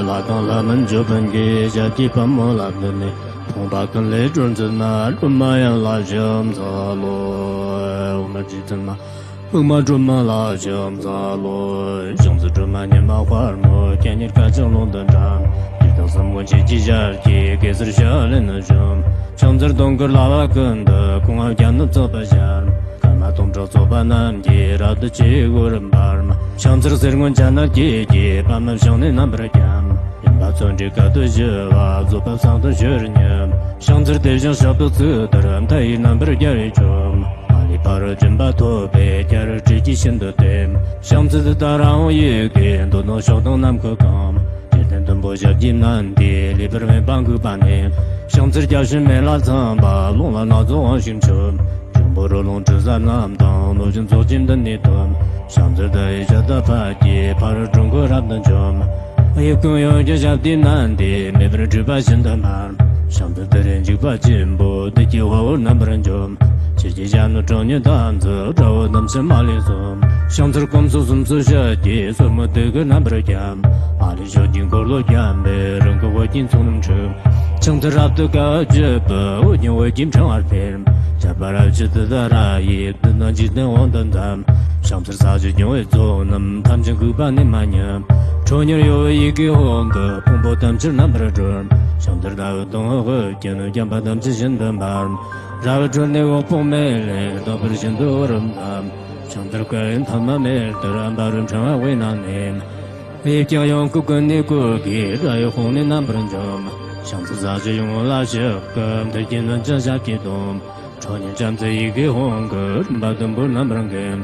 拉当拉门就本给家地盘莫拉的呢，同把跟来准子那准嘛呀拉香杂罗，我们记得嘛，我们准嘛拉香杂罗，香子准嘛年嘛花么，天天看江龙登场，一到三国节几家的给是下来那种，香子东个拉瓦跟的，公安家能走不下。东朝左巴南地，绕的几个人把嘛，想着谁人家那姐姐，把们想的那不着家，人把村这个对着哇，左巴上的学人家，想着对象小肚子的人，他也那不着家一种，阿里巴巴真把驼背，家人自己显得对，想着的大让我一个，都能小东南可讲。等不下济南地，里边没半个半年，想着家是没拉长吧，弄了那座往行车。不如龙之山南当，路经走进的你端，想着的一下的发地，怕是中国人的家嘛。我也更有一下的难的，没法只把心的嘛。想着的人就把进步的计划我难不能做，自己家那中年单子，找我能是马里做。想着工作什么时下的，什么这个难不能讲，马里小经过路江北，人口我进从能车。想着啥都搞这不，我因为经常而飞。下班了就得到那一等到几等往等待，想着啥就因为做能他们就够把你满年，春年有一个红歌，碰不他们只难不着准，想着那个东河见了讲把他们只先等吧，然后春年我碰没来，倒不是先多人他，想着个人他们没得让把人成为难年，一定用够跟你过给，然后红年难不能做，想着啥就用我那些歌，对见人真下激动。朝年站在一个红歌，把灯不能不能跟，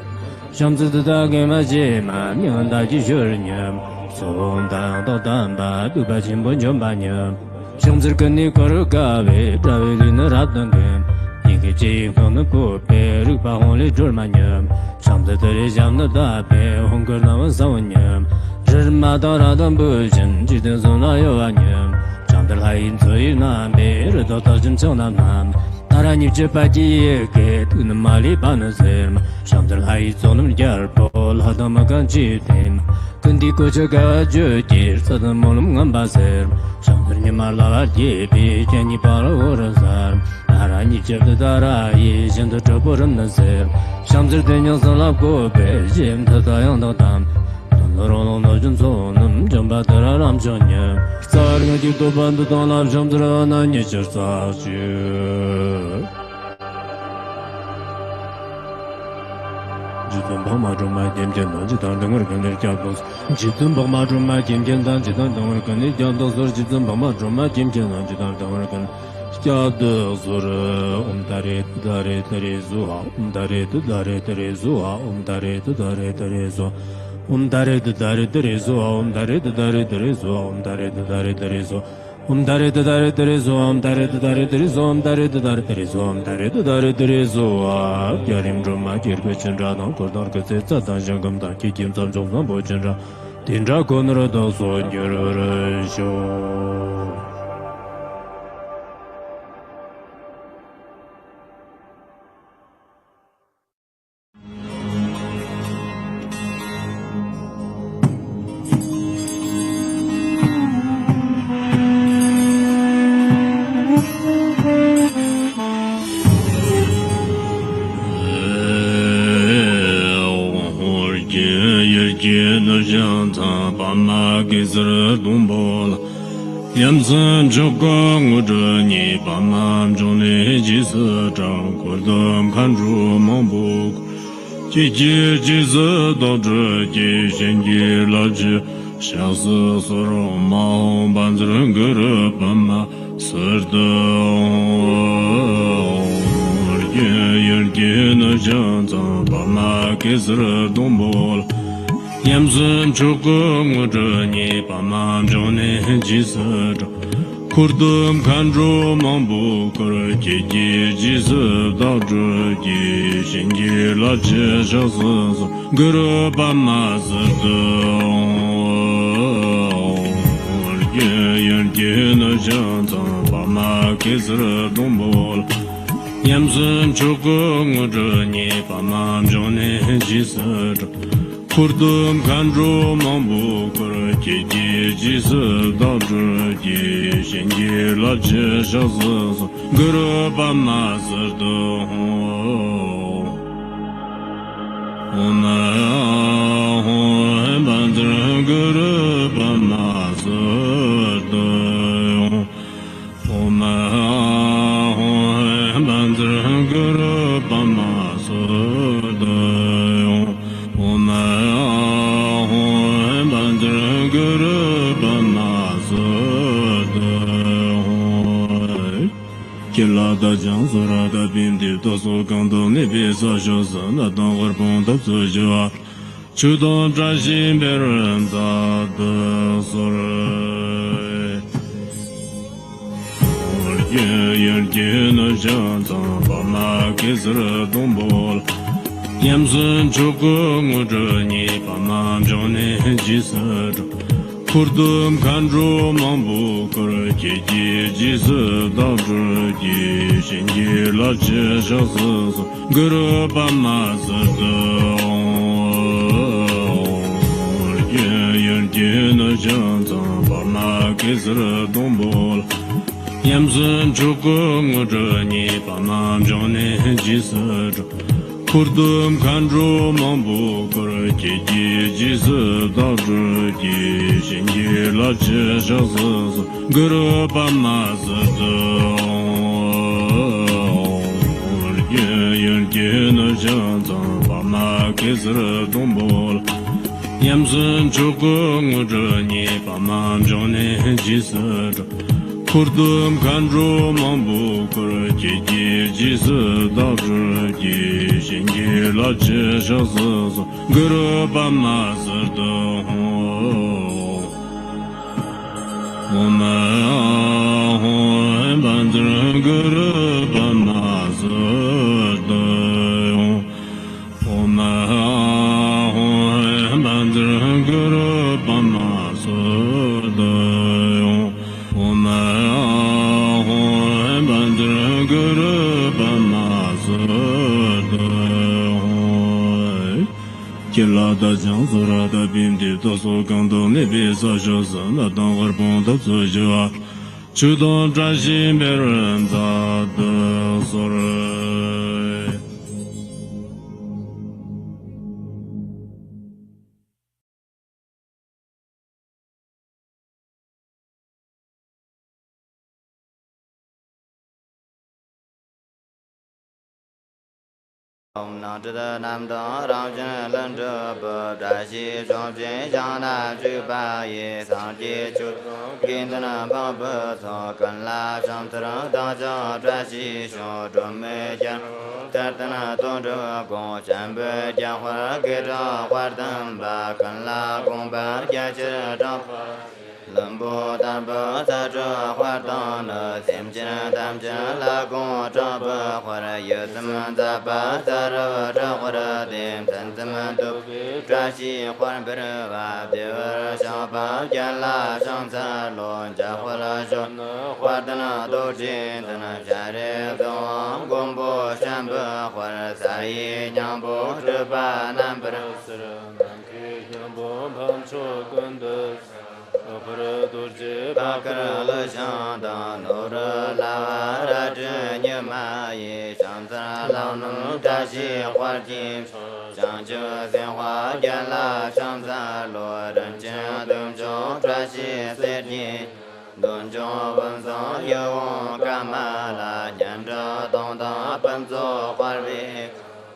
想着的大概嘛些嘛，你看大几学人家，从当到当吧，都把钱不全把年，想着跟你过日咖啡，这位里能啥能跟，一个结婚的过别，如把红里准嘛年，想着这里想的大别，红歌那么3万年，人马到那等不行，只等送那有万年，想着还因最难别，人到到真正难难。当然你这把几个都能马里把那些嘛，想着还一做那么点儿破，老他妈敢记得嘛，跟地过去个绝地，啥都没那么安把些嘛，想着你妈老二爹比见你把了我这啥，当然你觉得当然也现在这不人那些，想着对娘生了过辈，见他咋样都当。रोनो न जुंसो नम जंबा तरा राम चन्या सार में की तो बंद तो नाम शब्दरा न निचर साचु जितन भमा जुमा जिम जिन दान जितन दंगर कने क्या दोस जितन भमा जुमा जिम जिन दान जितन दंगर कने क्या दोस जितन भमा जुमा जिम जिन दान जितन दंगर कने क्या दोस तारे तारे तारे जुहा तारे तारे तारे जुहा तारे तारे तारे Zuha dare dare dare so dare dare dare so dare dare dare so dare dare dare so dare dare dare so dare dare dare so dare dare dare so yarim drama kirbe chenra no kodar ke se ta jangam da ki kim sam jong bo chenra tinra konra da so nyur sho Yamsan chokka ngudra ni pamam chone jisa chang kurdam kanru mambuk Jiji jisa dodra ji shenji laji Shasa soro mahom banzran gara pama sarda Yerge na jantan pama kesra dombol Yamsan chokka ngudra ni pamam chone jisa chang Kurdum kanro mambu kar jeji jisa dodra ji shenji laji shasa gara pama sarda Yerge na jantan pama kesra dombol Yamsan chokka ngudra ni pamam chone jisa chang Kurdum kanju mambu kuru kiki jisi dalju ki shengi lachi shazi guru bama sirdu Ona bandra guru bama sirdu Ona bandra guru bama sirdu Kila da jang sura da bim di to so kang do ni bi sa sho sa na dang war pong da zu jua chu dong zha xin be ren da de so re yer ge na zhang zang ba ma ke zi re dong bo la yam sun chu gu ngu zhe ni ba ma zhong ni ji se zhong Kurdum kanju mambu kuru kiki jisi dalju ki shengi lachi shazi guru bama sirdu yer ki na zhang zang bama kesir dongbol yamsun chuku ngu zhu ni bama zhong ni jisi Kurdum kanju mambu kuru kiki jisi dalju ki shengi lachi shazi guru bama sirdu yer ki na zhang zang bama kesir dongbol yamsun chuku ngu zhu ni bama zhong ni jisi Kurdum kanju mambu kuru kiki jisi dalju ki shengi lachi shazi guru bama sirdu Oma bandra guru bama sirdu Oma bandra guru bama sirdu Oma bandra guru bama sirdu Kila da jang sura da bim di to so kang do ni bi sa sho sa na dang war pong da zu jua chu dong zha xin be ren da de so re Om Nam Chida Nam Dong Rang Chen Leng Zhe Bo Zha Xi Zhong Chen Xiang Na Zhu Ba Yi Sang Ji Chu Kin Tan Na Pang Po Tong Kan La Shang Trang Dang Zhang Zha Xi Xiong Zhong Me Jiang Tar Tan Na Tong Zhe Gong Shan Be Jiang Hua Ge Zhang Hua Tan Ba Kan La Gong Ba Jia Chi Zhang Leng Bo Tan Bo Sa Zhe Hua Tang Ne Sim Chen Tam Chen La Gong Zhang Ba Hua Ra Ye Zem Za Ba Sa Ra Zhe Hua Ra Dim Tan Zem Du Zha Xi Hua Be Re Ba De Re Xiang Ba Jian La Shang Sa Lon Jia Hua La Zhe Hua Tan Na Do Jin Tan Na Jia Re Dong Gong Bo Shan Be Hua Ra Sa Yi Nyang Bo Zhe Ba Nan Be Re Se Re Nan Ki Nyang Bo Pang Cho Gun De Ba Kar Le Xiang Da No Re La Ra Zhe Nye Ma Yi Shang Sa Lao Nung Zha Xi Hua Jin Xiang Zhe Zen Hua Jian La Shang Sa Lo Ren Chen Dong Zhong Zha Xi Se Jin Dong Zhong Wen Song Ye Wong Ga Ma La Nian Zhe Dong Dang Ben Zo Hua Ri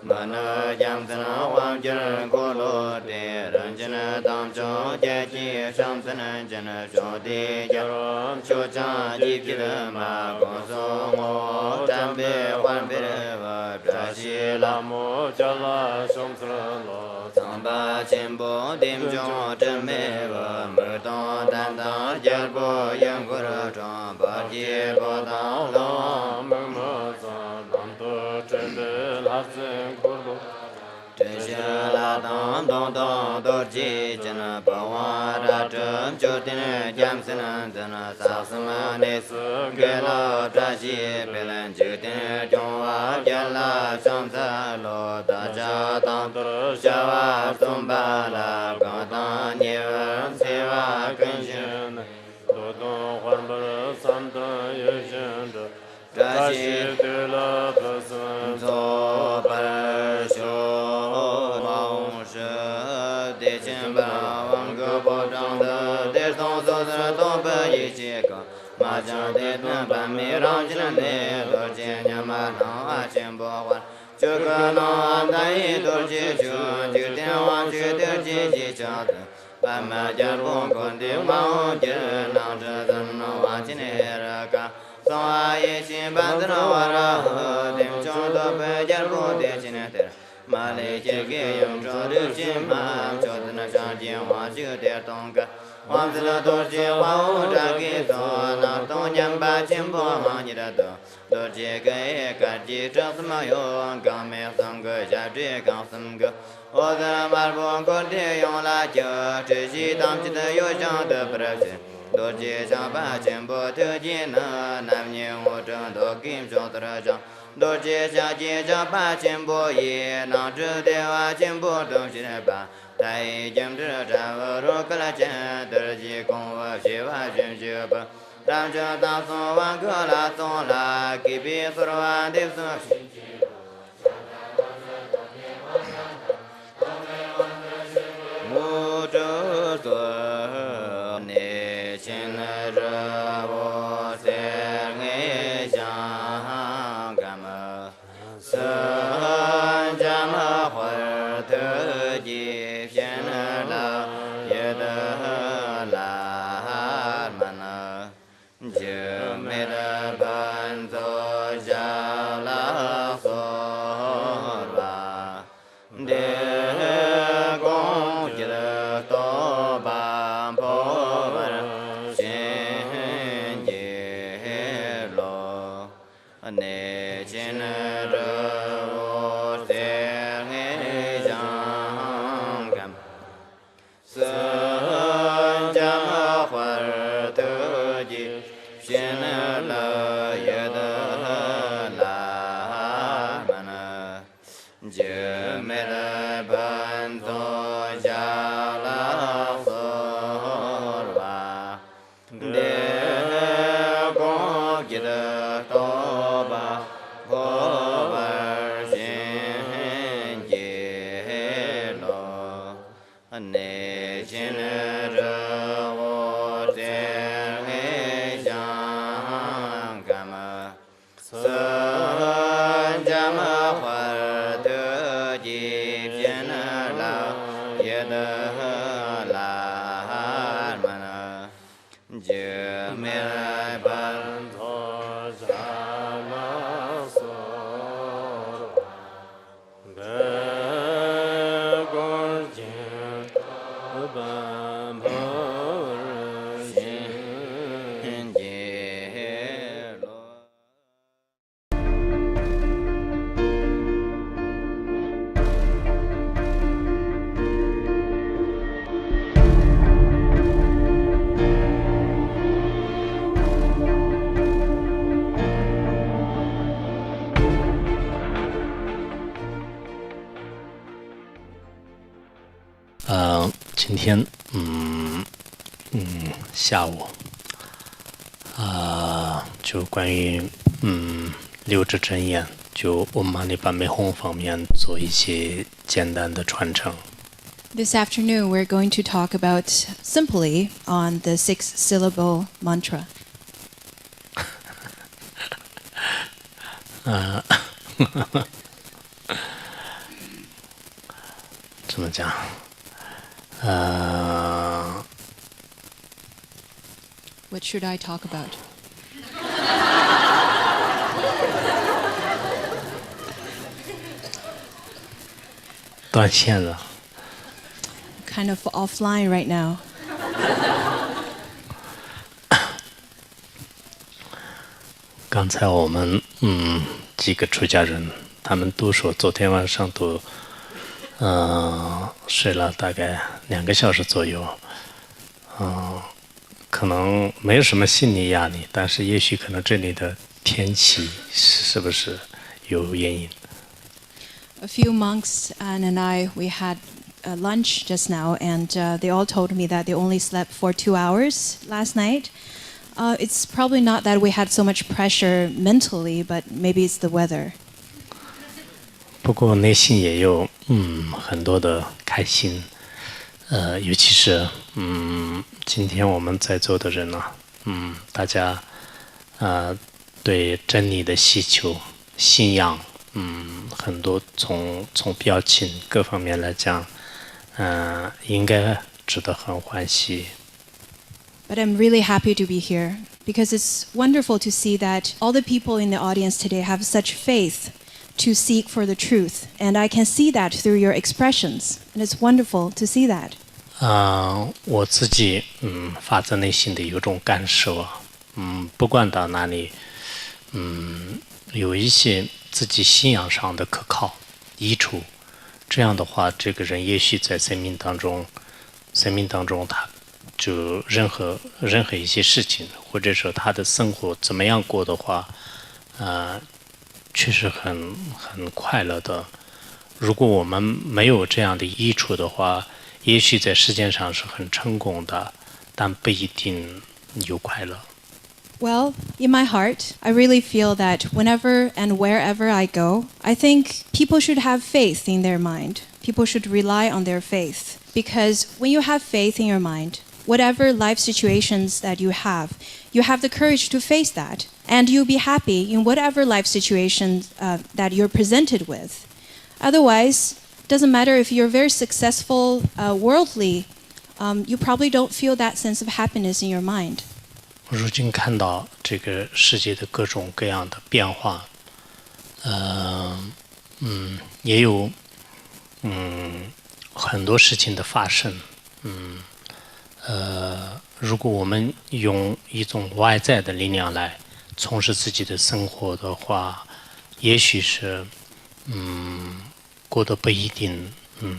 Ma Ne Jiang Zhen Wang Jin Gu Lu Di Ren Chen Dang Zhong Jie Ji Shang Zhen Chen Shou Di Jia Xiu Chang Ji Pi De Ma Gong Su Ngo Zhan Bi Huan Bi De Wa Zha Xi La Mu Jia La Shong Zhen Lo Zang Ba Qin Bu Dim Zhong Zhen Mei Wa Mer Dong Dan Dang Jia Bu Yin Gu Re Zhong Ba Ji Bu Dang Long Mer Mo Zang Dang Du Zhen Bi La Zhen Gu Lu Zhen Xie La tam dong dong do ji jana bawa ra chum chu tin jam sin dana sa sam ne su ge la tra ji pe lan ju tin jong wa ja la sam sa lo da ja tam sha wa tum ba la ga ta ni wa se wa ken shin do dong huan ba sam da ye shin de tra ji de la pa sun zo pa shu ma shi de chen ba wang ge bo zhang de de song so de dong ba yi ji ge ma jiang de dun ba mi rang jin de do jian nian ma nang a chen bo huan chu ge nang da yi do ji chu ju dian wang ju de ji ji cha de ba ma jia gong gong de wang ji nang zhe zhen nang wang jin he ra ga song a yi xin ban zhen wa ra he de chong de bei jia gong de jin de ma le jie ge yong zhou de jin ma zhou de na shang jian wang ji de dong ge wang zi le do ji wang wu zha ge zhou na dong jian ba jian bo wang ni de de do ji ge ga ji zheng zi ma yong gang me sang ge jia zhi gang sim ge wo zi ma bu go de yong la jie zhi xi dang ji de yu zhang de bu de ji do ji xiang ba jian bo de ji na nam ni wu zheng do kim zhou de zhang do ji xiang ji zhang ba jian bo yi nang zhi de wa jian bo dong xi de ba tai jian zhi zhan wo ru ge la jian de ji gong wo xi wa jian xi ba ram zhe dang song wang ge la song la ki bi su wan de su mu zhu su ne xin zhe wo se nge xiang ga me san jia me hui te ji xian la ye de la ma na je me de ban zo ja la so ba de gong ji de to ba po ba xin ji lo ne xin re wo se nge jang gam san jang hua te ji xian le ye de la ma na je me de ban zo ja la so ba de gong ji de to ba po ba xin ji lo ne xin re wo se nge xiang ga me san jia me hua de ji xian la ye de la ma na je me ban tho ja la so ge gong jian ban po xin ji lo今天下午就关于六字真言，就我们阿里巴美弘方面做一些简单的传承。This afternoon, we're going to talk about simply on the 6-syllable mantra. 怎么讲？What should I talk about? 断线了。Kind of offline right now. 刚才我们几个出家人，他们都说昨天晚上都睡了大概2个小时左右，可能没有什么心理压力，但是也许可能这里的天气是不是有原因。A few monks and I, we had lunch just now, and they all told me that they only slept for 2 hours last night. It's probably not that we had so much pressure mentally, but maybe it's the weather. 不过内心也有很多的开心，尤其是今天我们在座的人呢，大家对真理的需求、信仰，很多从表情各方面来讲，应该值得很欢喜。But I'm really happy to be here because it's wonderful to see that all the people in the audience today have such faith to seek for the truth, and I can see that through your expressions, and it's wonderful to see that. 我自己发自内心的有种感受，不管到哪里，有一些自己信仰上的可靠益处，这样的话，这个人也许在生命当中他就任何一些事情，或者说他的生活怎么样过的话，确实很快乐的。如果我们没有这样的益处的话，也许在世界上是很成功的，但不一定有快乐。Well, in my heart, I really feel that whenever and wherever I go, I think people should have faith in their mind. People should rely on their faith. Because when you have faith in your mind, whatever life situations that you have the courage to face that. And you'll be happy in whatever life situation that you're presented with. Otherwise, it doesn't matter if you're very successful worldly, you probably don't feel that sense of happiness in your mind. 如今看到这个世界的各种各样的变化，也有很多事情的发生，如果我们用一种外在的力量来从事自己的生活的话，也许是过得不一定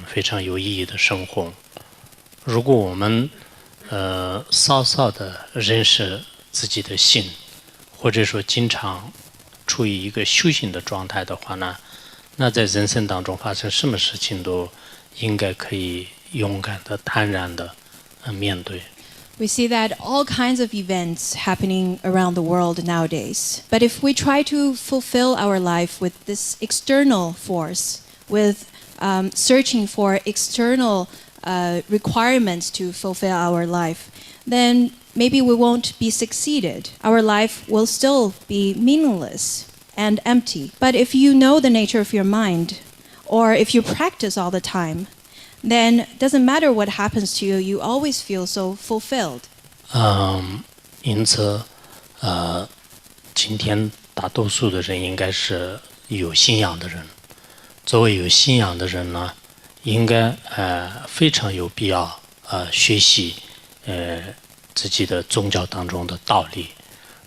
非常有意义的生活。如果我们稍稍的认识自己的心，或者说经常处于一个修行的状态的话呢，那在人生当中发生什么事情都应该可以勇敢的、坦然的面对。We see that all kinds of events happening around the world nowadays. But if we try to fulfill our life with this external force, with searching for external requirements to fulfill our life, then maybe we won't be succeeded. Our life will still be meaningless and empty. But if you know the nature of your mind, or if you practice all the time, then it doesn't matter what happens to you, you always feel so fulfilled. 因此今天大多数的人应该是有信仰的人。作为有信仰的人呢，应该非常有必要学习自己的宗教当中的道理。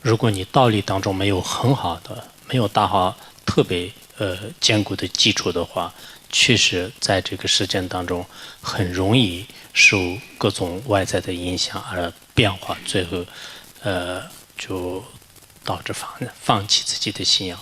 如果你道理当中没有很好的、没有打好特别坚固的基础的话，确实在这个实践当中很容易受各种外在的影响而变化，最后就导致放弃自己的信仰。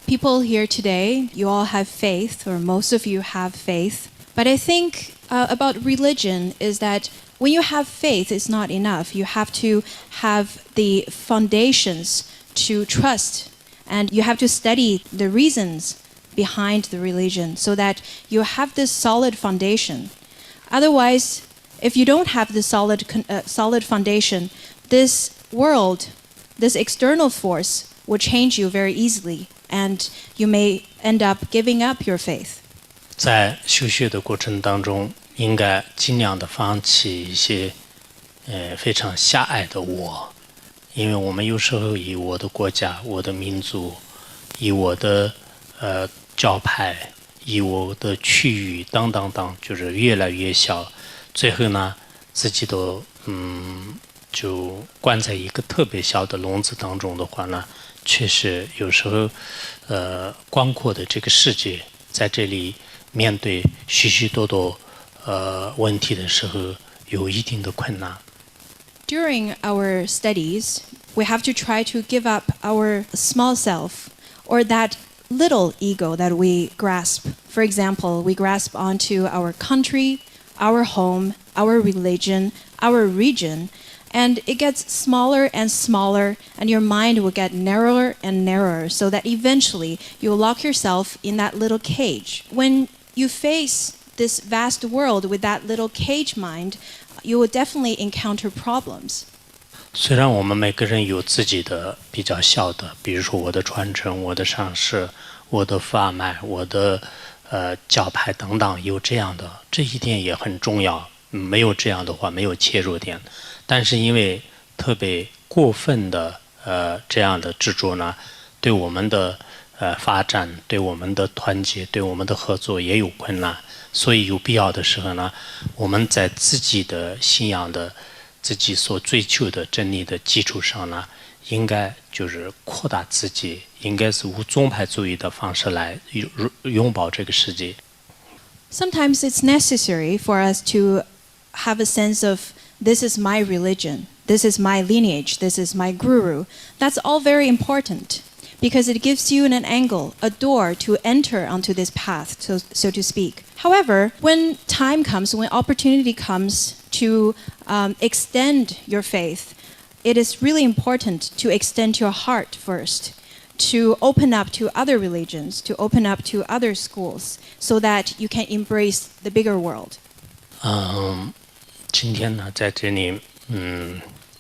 People here today, you all have faith, or most of you have faith. But I think about religion is that when you have faith, it's not enough. You have to have the foundations to trust, and you have to study the reasons behind the religion so that you have this solid foundation. Otherwise, if you don't have the solid foundation, this world, this external force will change you very easily, and you may end up giving up your faith. 在修学的过程当中，应该尽量的放弃一些非常狭隘的我，因为我们有时候以我的国家、我的民族、以我的教派、以我的区域等等等，就是越来越小，最后呢，自己都就关在一个特别小的笼子当中的话呢，确实有时候广阔的这个世界在这里面对许许多多问题的时候有一定的困难。During our studies, we have to try to give up our small self, or that little ego that we grasp. For example, we grasp onto our country, our home, our religion, our region, and it gets smaller and smaller, and your mind will get narrower and narrower, so that eventually you'll lock yourself in that little cage. When you face this vast world with that little cage mind, you will definitely encounter problems. 虽然我们每个人有自己的比较小的，比如说我的传承、我的上师、我的法脉、我的教派等等，有这样的，这一点也很重要。没有这样的话，没有切入点。但是因为特别过分的这样的执着呢，对我们的发展、对我们的团结、对我们的合作也有困难。所以有必要的时候呢，我们在自己的信仰的、自己所追求的真理的基础上呢，应该就是扩大自己，应该是无宗派主义的方式来拥抱这个世界。Sometimes it's necessary for us to have a sense of, this is my religion, this is my lineage, this is my guru. That's all very important, because it gives you an angle, a door to enter onto this path, so to speak. However, when time comes, when opportunity comes to extend your faith, it is really important to extend your heart first, to open up to other religions, to open up to other schools, so that you can embrace the bigger world. 今天呢，在这里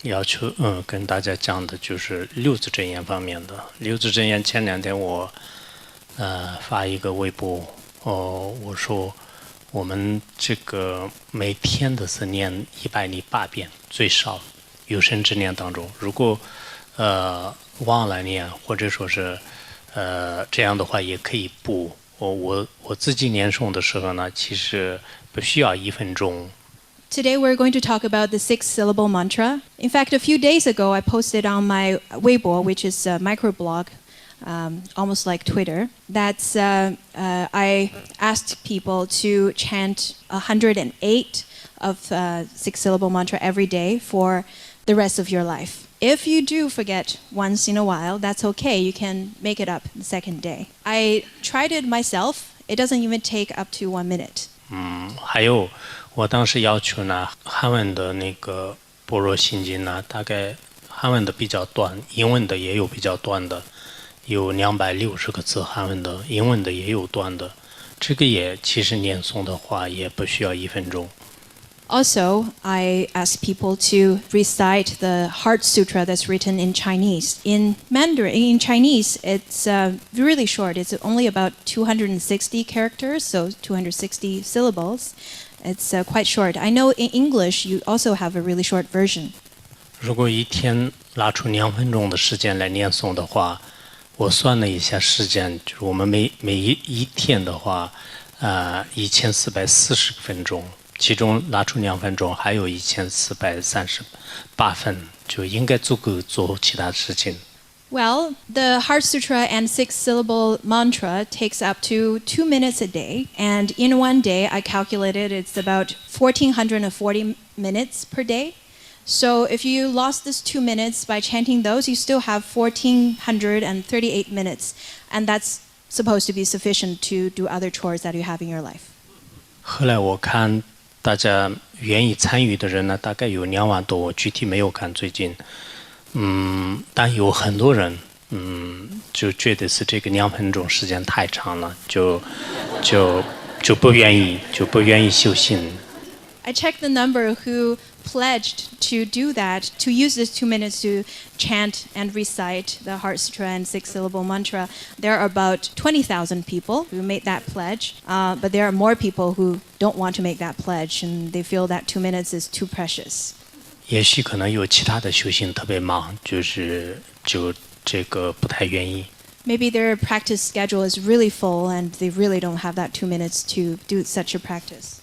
要求跟大家讲的就是六字真言方面的。六字真言前2天我发一个微博，我说我们这个每天的是念108遍最少，有生之年当中，如果忘了念或者说是这样的话也可以补。我自己念诵的时候呢，其实不需要1分钟。Today we're going to talk about the 6-syllable mantra. In fact, a few days ago I posted on my Weibo, which is a microblog, almost like Twitter, that I asked people to chant 108 of 6-syllable mantra every day for the rest of your life. If you do forget once in a while, that's okay. You can make it up the second day. I tried it myself. It doesn't even take up to 1 minute. 还有我当时要求呢，韩文的那个般若心经呢，大概韩文的比较短，英文的也有比较短的，有260个字韩文的，英文的也有短的。这个也其实念诵的话也不需要1分钟。Also, I ask people to recite the Heart Sutra that's written in Chinese. In Mandarin, in Chinese, it's really short. It's only about 260 characters, so 260 syllables. It's quite short. I know in English you also have a really short version. 如果一天拿出2分钟的时间来念诵的话，我算了一下时间，就是我们每一天的话，1440分钟。其中拿出2分钟，还有1438分，就应该足够做其他事情。Well, the Heart Sutra and 6-syllable mantra takes up to 2 minutes a day, and in 1 day, I calculated it's about 1,440 minutes per day. So if you lost this 2 minutes by chanting those, you still have 1,438 minutes, and that's supposed to be sufficient to do other chores that you have in your life. 后来我看大家愿意参与的人呢，大概有2万多，我具体没有看最近。但有很多人就觉得是这个2分钟时间太长了，就不愿意修行。I checked the number who pledged to do that, to use this 2 minutes to chant and recite the Heart Sutra and 6-syllable mantra. There are about 20,000 people who made that pledge, but there are more people who don't want to make that pledge, and they feel that 2 minutes is too precious. 也许可能有其他的修行特别忙，就这个不太愿意。Maybe their practice schedule is really full, and they really don't have that 2 minutes to do such a practice.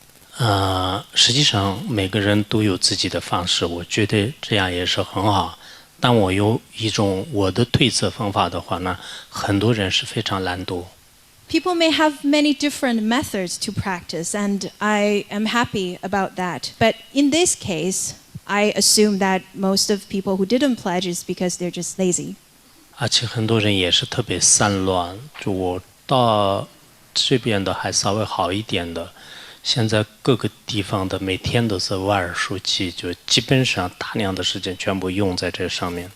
实际上每个人都有自己的方式，我觉得这样也是很好。但我有一种我的推测方法的话呢，很多人是非常懒惰。People may have many different methods to practice, and I am happy about that. But in this case, I assume that most of people who didn't pledge is because they're just lazy. 而且很多人也是特别散乱，就我到这边的还稍微好一点的，现在各个地方的每天都是外耳书记，就基本上大量的时间全部用在这上面。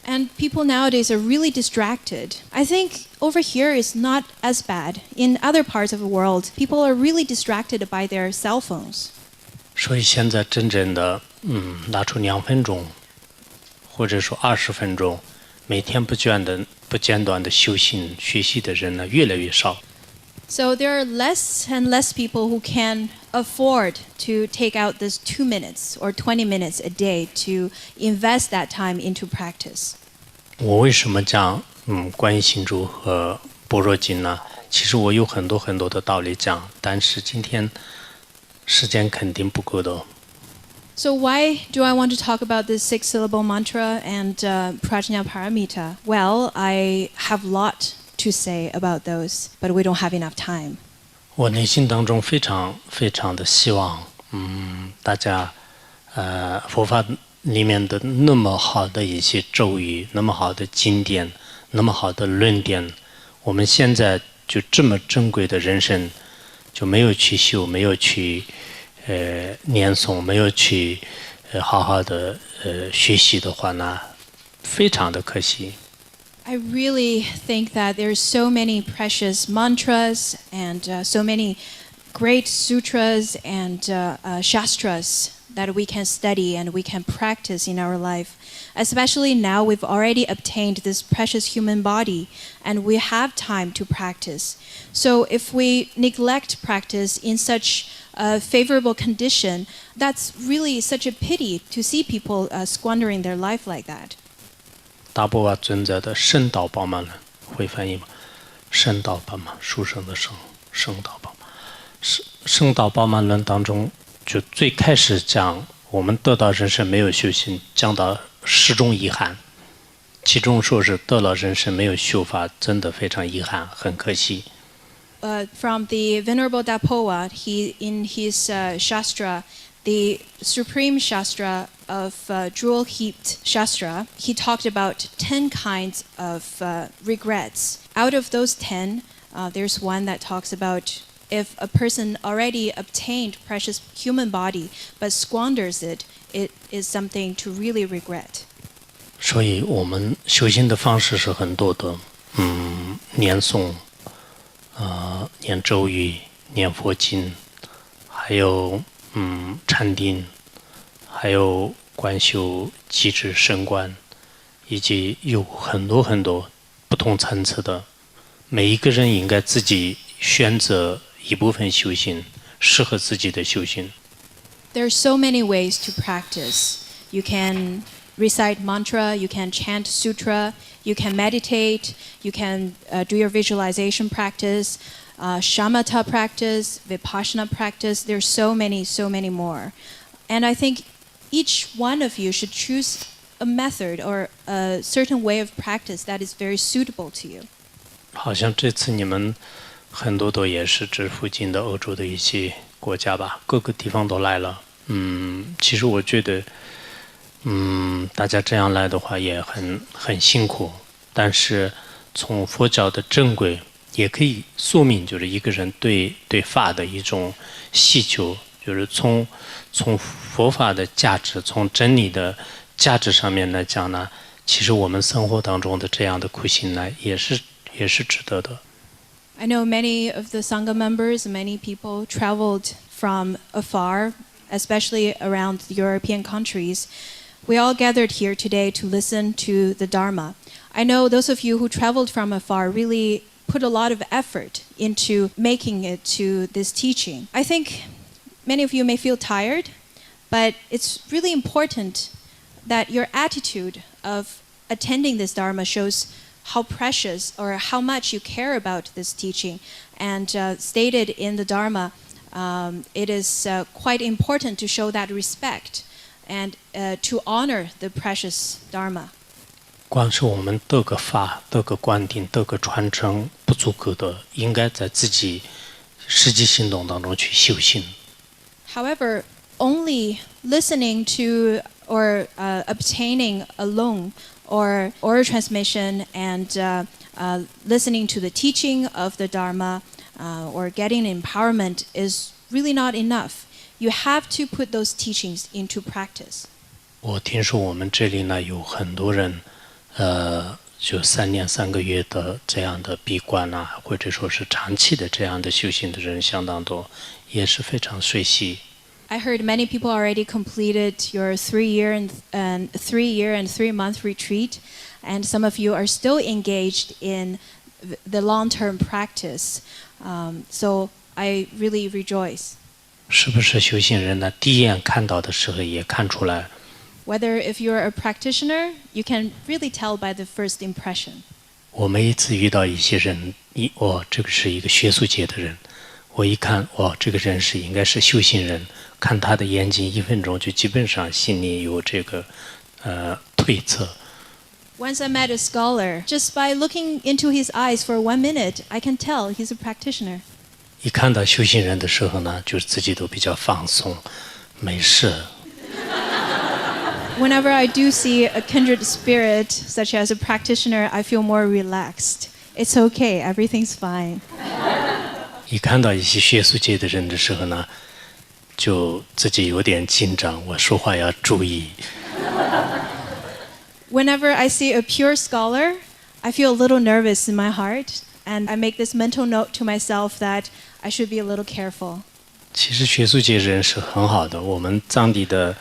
And people nowadays are really distracted. I think over here is not as bad. In other parts of the world, people are really distracted by their cell phones. 所以现在真正的拿出2分钟，或者说20分钟，每天不间断的修行学习的人呢越来越少。So there are less and less people who can afford to take out this 2 minutes or 20 minutes a day to invest that time into practice. 我为什么讲观音心珠和般若经呢？其实我有很多很多的道理讲，但是今天时间肯定不够的。So why do I want to talk about this 6-syllable mantra and Prajna Paramita? Well, I have a lot to say about those, but we don't have enough time. 我内心当中非常非常的希望，大家佛法里面的那么好的一些咒语，那么好的经典，那么好的论点，我们现在就这么珍贵的人生，就没有去修，没有去念诵，没有去好好的学习的话呢，非常的可惜。I really think that there's so many precious mantras and so many great sutras and shastras that we can study and we can practice in our life. Especially now we've already obtained this precious human body and we have time to practice. So if we neglect practice in such a favorable condition, that's really such a pity to see people squandering their life like that. 大波瓦尊者的圣道宝满论会翻译吗？圣道宝满，书生的圣，圣道宝满。圣道宝满论当中，就最开始讲我们得到人生没有修行，讲到10种遗憾，其中说是得了人生没有修法，真的非常遗憾，很可惜。From the Venerable Dapowa, he in his Shastra, the supreme Shastra of jewel-heaped Shastra, he talked about 10 kinds of regrets. Out of those 10, there's one that talks about if a person already obtained precious human body but squanders it, it is something to really regret. 所以我们修行的方式是很多的，念诵，念咒语，念佛经，还有禅定，还有观修机智升观，以及有很多很多不同层次的，每一个人应该自己选择一部分修行，适合自己的修行。There are so many ways to practice. You can recite mantra, you can chant sutra, you can meditate, you can do your visualization practice, shamatha practice, vipassana practice. There's so many more. And I think each one of you should choose a method or a certain way of practice that is very suitable to you. 好像这次你们很多都也是这附近的欧洲的一些国家吧，各个地方都来了。其实我觉得，大家这样来的话也很辛苦，但是从佛教的正轨也可以说明，就是一个人对法的一种需求，就是从佛法的价值，从真理的价值上面来讲呢，其实我们生活当中的这样的苦行呢，也是值得的。I know many of the Sangha members, many people traveled from afar, especially around the European countries. We all gathered here today to listen to the Dharma. I know those of you who traveled from afar really put a lot of effort into making it to this teaching. I think many of you may feel tired, but it's really important that your attitude of attending this Dharma shows how precious or how much you care about this teaching. And stated in the Dharma, it is quite important to show that respect and to honor the precious Dharma. 光是我们得个法、得个灌顶、得个传承，不足够的，应该在自己实际行动当中去修行。However, only listening to or obtaining alone or oral transmission and listening to the teaching of the Dharma or getting empowerment is really not enough. You have to put those teachings into practice. 我听说我们这里呢有很多人，就3年3个月的这样的闭关啊，或者说是长期的这样的修行的人相当多，也是非常随喜。I heard many people already completed your 3-year and 3-month retreat, and some of you are still engaged in the long-term practice. So I really rejoice. 是不是修行人呢？第一眼看到的时候也看出来。Whether if you're a practitioner, you can really tell by the first impression. 我每一次遇到一些人，这个是一个学术界的人，我一看，这个人应该是修行人，看他的眼睛1分钟就基本上心里有这个推测。Once I met a scholar, just by looking into his eyes for 1 minute, I can tell he's a practitioner. 一看到修行人的时候呢，就是自己都比较放松，没事。Whenever I do see a kindred spirit, such as a practitioner, I feel more relaxed. It's okay, everything's fine. 一看到一些学术界的人的时候呢，就自己有点紧张，我说话要注意。Whenever I see a pure scholar, I feel a little nervous in my heart, and I make this mental note to myself that I should be a little careful. 其实学术界人是很好的，我们藏地的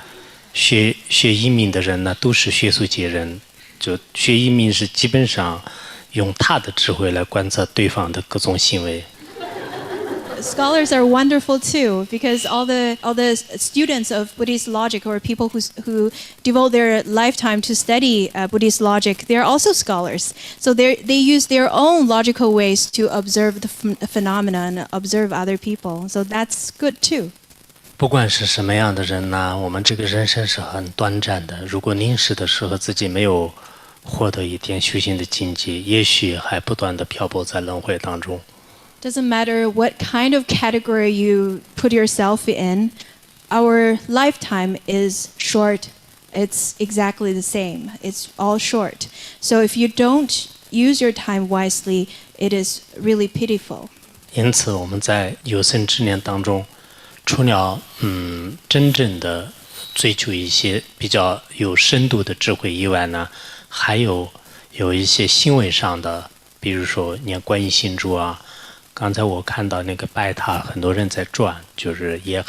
学移民的人呢，都是学术界人。就学移民是基本上用他的智慧来观察对方的各种行为。Scholars are wonderful too, because all the students of Buddhist logic or people who devote their lifetime to study Buddhist logic, they're also scholars. So they use their own logical ways to observe the phenomena and observe other people. So that's good too. 不管是什么样的人呢，我们这个人生是很短暂的。如果临死的时候自己没有获得一点修行的境界，也许还不断地漂泊在轮回当中。Doesn't matter what kind of category you put yourself in, our lifetime is short. It's exactly the same. It's all short. So if you don't use your time wisely, it is really pitiful. 因此我们在有生之年当中，除了真正的追求一些比较有深度的智慧以外呢，还有一些行为上的，比如说念观音心咒啊。刚才我看到那个拜塔，很多人在转，就是也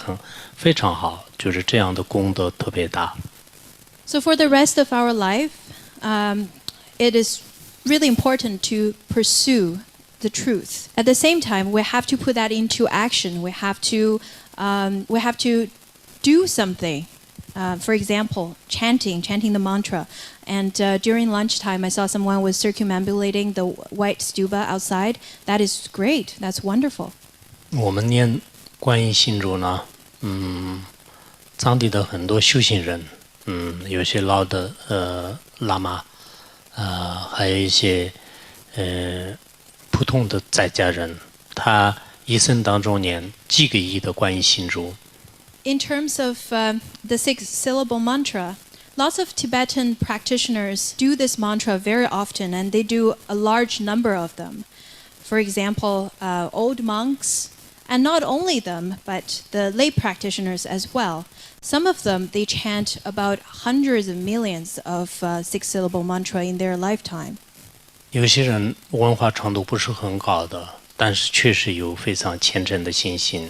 非常好，就是这样的功德特别大。So for the rest of our life, it is really important to pursue the truth. At the same time, we have to put that into action. We have to do something. For example, chanting the mantra. And during lunchtime, I saw someone was circumambulating the white stupa outside. That is great. That's wonderful. 我们念观音心咒呢，藏地的很多修行人，有些老的喇嘛，还有一些普通的在家人，他一生当中念几个亿的观音心咒。In terms of the 6-syllable mantra, lots of Tibetan practitioners do this mantra very often, and they do a large number of them. For example, old monks, and not only them, but the lay practitioners as well. Some of them, they chant about hundreds of millions of 6-syllable mantra in their lifetime. 有些人文化程度不是很高的，但是确实有非常虔诚的信心。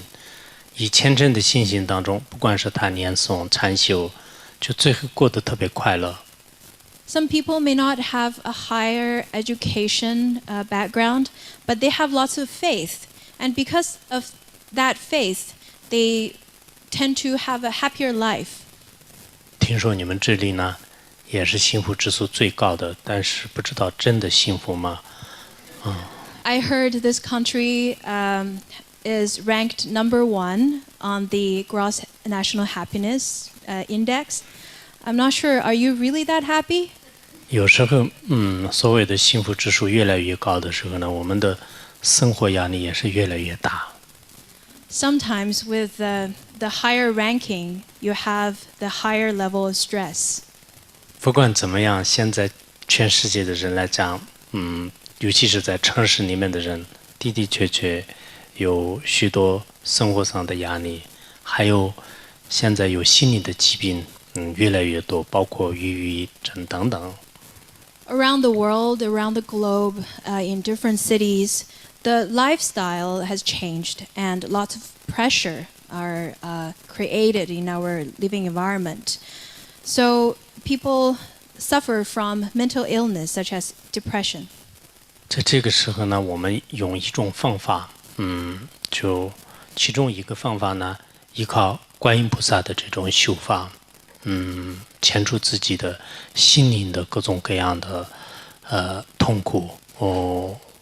以虔诚的信心当中，不管是他念诵、禅修，就最后过得特别快乐。Some people may not have a higher education background, but they have lots of faith. And because of that faith, they tend to have a happier life. 听说你们这里呢，也是幸福指数最高的，但是不知道真的幸福吗I heard this country is ranked number 1 on the gross national happiness index. I'm not sure. Are you really that happy? 有时候，所谓的幸福指数越来越高的时候呢，我们的生活压力也是越来越大。Sometimes with the higher ranking, you have the higher level of stress. 不管怎么样，现在全世界的人来讲，尤其是在城市里面的人，的的确确有许多生活上的压力，还有现在有心理的疾病，越来越多，包括抑郁症等等。Around the world, around the globe, in different cities, the lifestyle has changed and lots of pressure are created in our living environment. So people suffer from mental illness such as depression. 在这个时候呢，我们用一种方法，就其中一个方法呢，依靠观音菩萨的这种修法，牵出自己的心灵的各种各样的痛苦，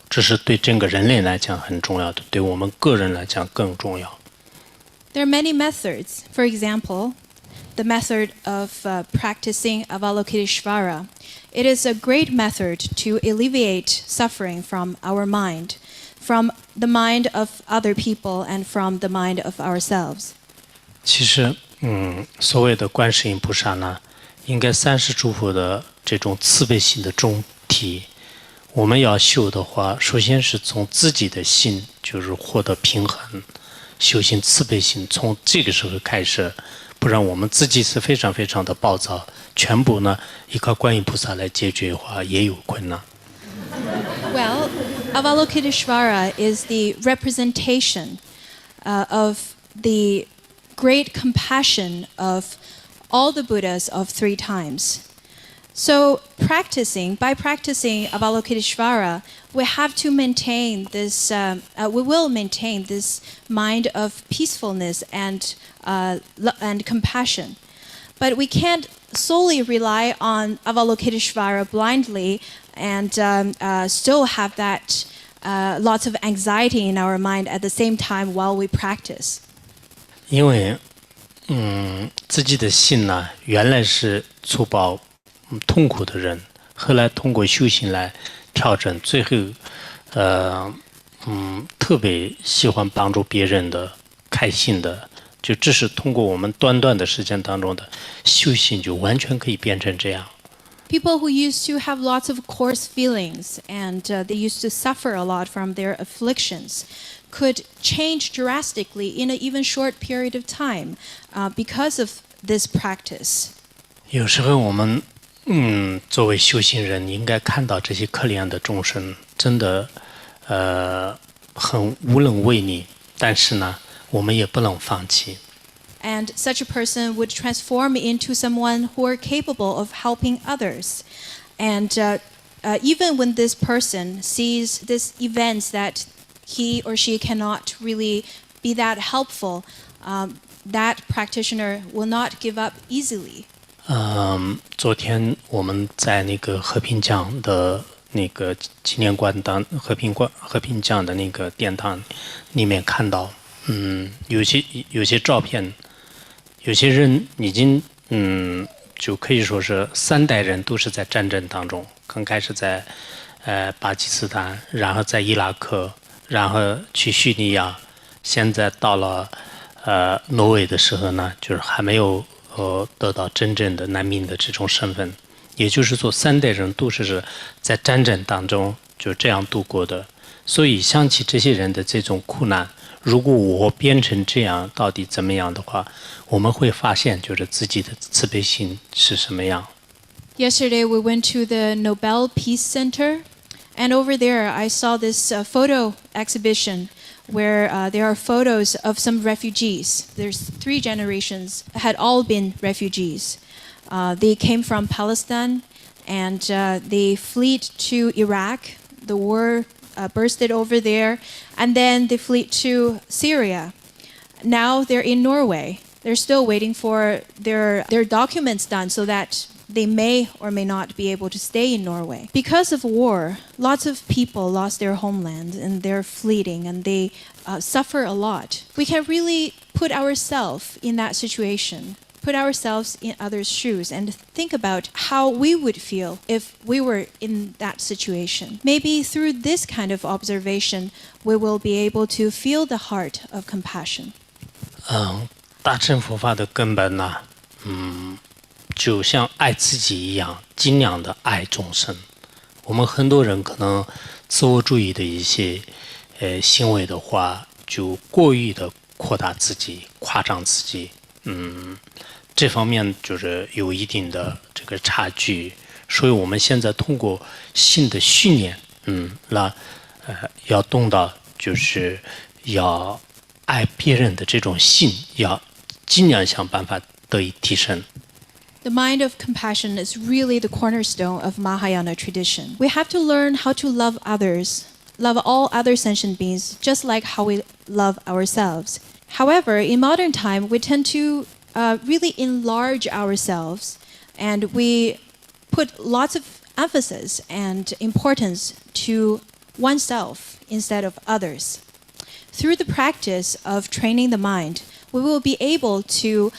这是对整个人类来讲很重要的，对我们个人来讲更重要。There are many methods. For example, the method of practicing Avalokiteshvara. It is a great method to alleviate suffering from our mind, from the mind of other people and from the mind of ourselves. 其实，所谓的观世音菩萨呢，应该30诸佛的这种慈悲心的总体。我们要修的话，首先是从自己的心，就是获得平衡，修行慈悲心，从这个时候开始。不然我们自己是非常非常的暴躁，全部呢依靠观音菩萨来解决的话，也有困难。Well, Avalokiteshvara is the representation of the great compassion of all the Buddhas of 3 times. So by practicing Avalokiteshvara, we have to maintain this, we will maintain this mind of peacefulness and compassion. But we can't solely rely on Avalokiteshvara blindly and still have that lots of anxiety in our mind at the same time while we practice. 因为自己的心呢，原来是粗暴痛苦的人，后来通过修行来调整，最后特别喜欢帮助别人的，开心的，就只是通过我们短短的时间当中的修行，就完全可以变成这样。People who used to have lots of coarse feelings and they used to suffer a lot from their afflictions could change drastically in an even short period of time because of this practice. 有时候我们作为修行人，应该看到这些可怜的众生，真的很无能为力，但是呢，我们也不能放弃。And such a person would transform into someone who are capable of helping others. And even when this person sees these events that he or she cannot really be that helpful, that practitioner will not give up easily. 昨天我们在那个和平奖的那个纪念馆和平奖的那个殿堂里面看到，有些照片。有些人已经就可以说是3代人都是在战争当中，刚开始在巴基斯坦，然后在伊拉克，然后去叙利亚，现在到了挪威的时候呢，就是还没有得到真正的难民的这种身份，也就是说3代人都是在战争当中就这样度过的。所以想起这些人的这种苦难，如果我变成这样，到底怎么样的话，我们会发现就是自己的慈悲心是什么样。Yesterday we went to the Nobel Peace Center, and over there I saw this photo exhibition where there are photos of some refugees. There's 3 generations had all been refugees. They came from Palestine and they fled to Iraq. The war bursted over there, and then they fled to Syria. Now they're in Norway. They're still waiting for their documents done so that they may or may not be able to stay in Norway. Because of war, lots of people lost their homeland and they're fleeing and they suffer a lot. We can really put ourselves in that situation, put ourselves in others' shoes and think about how we would feel if we were in that situation. Maybe through this kind of observation, we will be able to feel the heart of compassion. 大乘佛法的根本呢，就像爱自己一样，尽量的爱众生。我们很多人可能自我主义的一些行为的话，就过于的扩大自己、夸张自己，这方面就是有一定的这个差距。所以我们现在通过新的训练，要动到就是要爱别人的这种心，要尽量想办法得以提升。The mind of compassion is really the cornerstone of Mahayana tradition. We have to learn how to love others, love all other sentient beings, just like how we love ourselves. However, in modern time, we tend to really enlarge ourselves, and we put lots of emphasis and importance to oneself instead of others. Through the practice of training the mind, we will be able to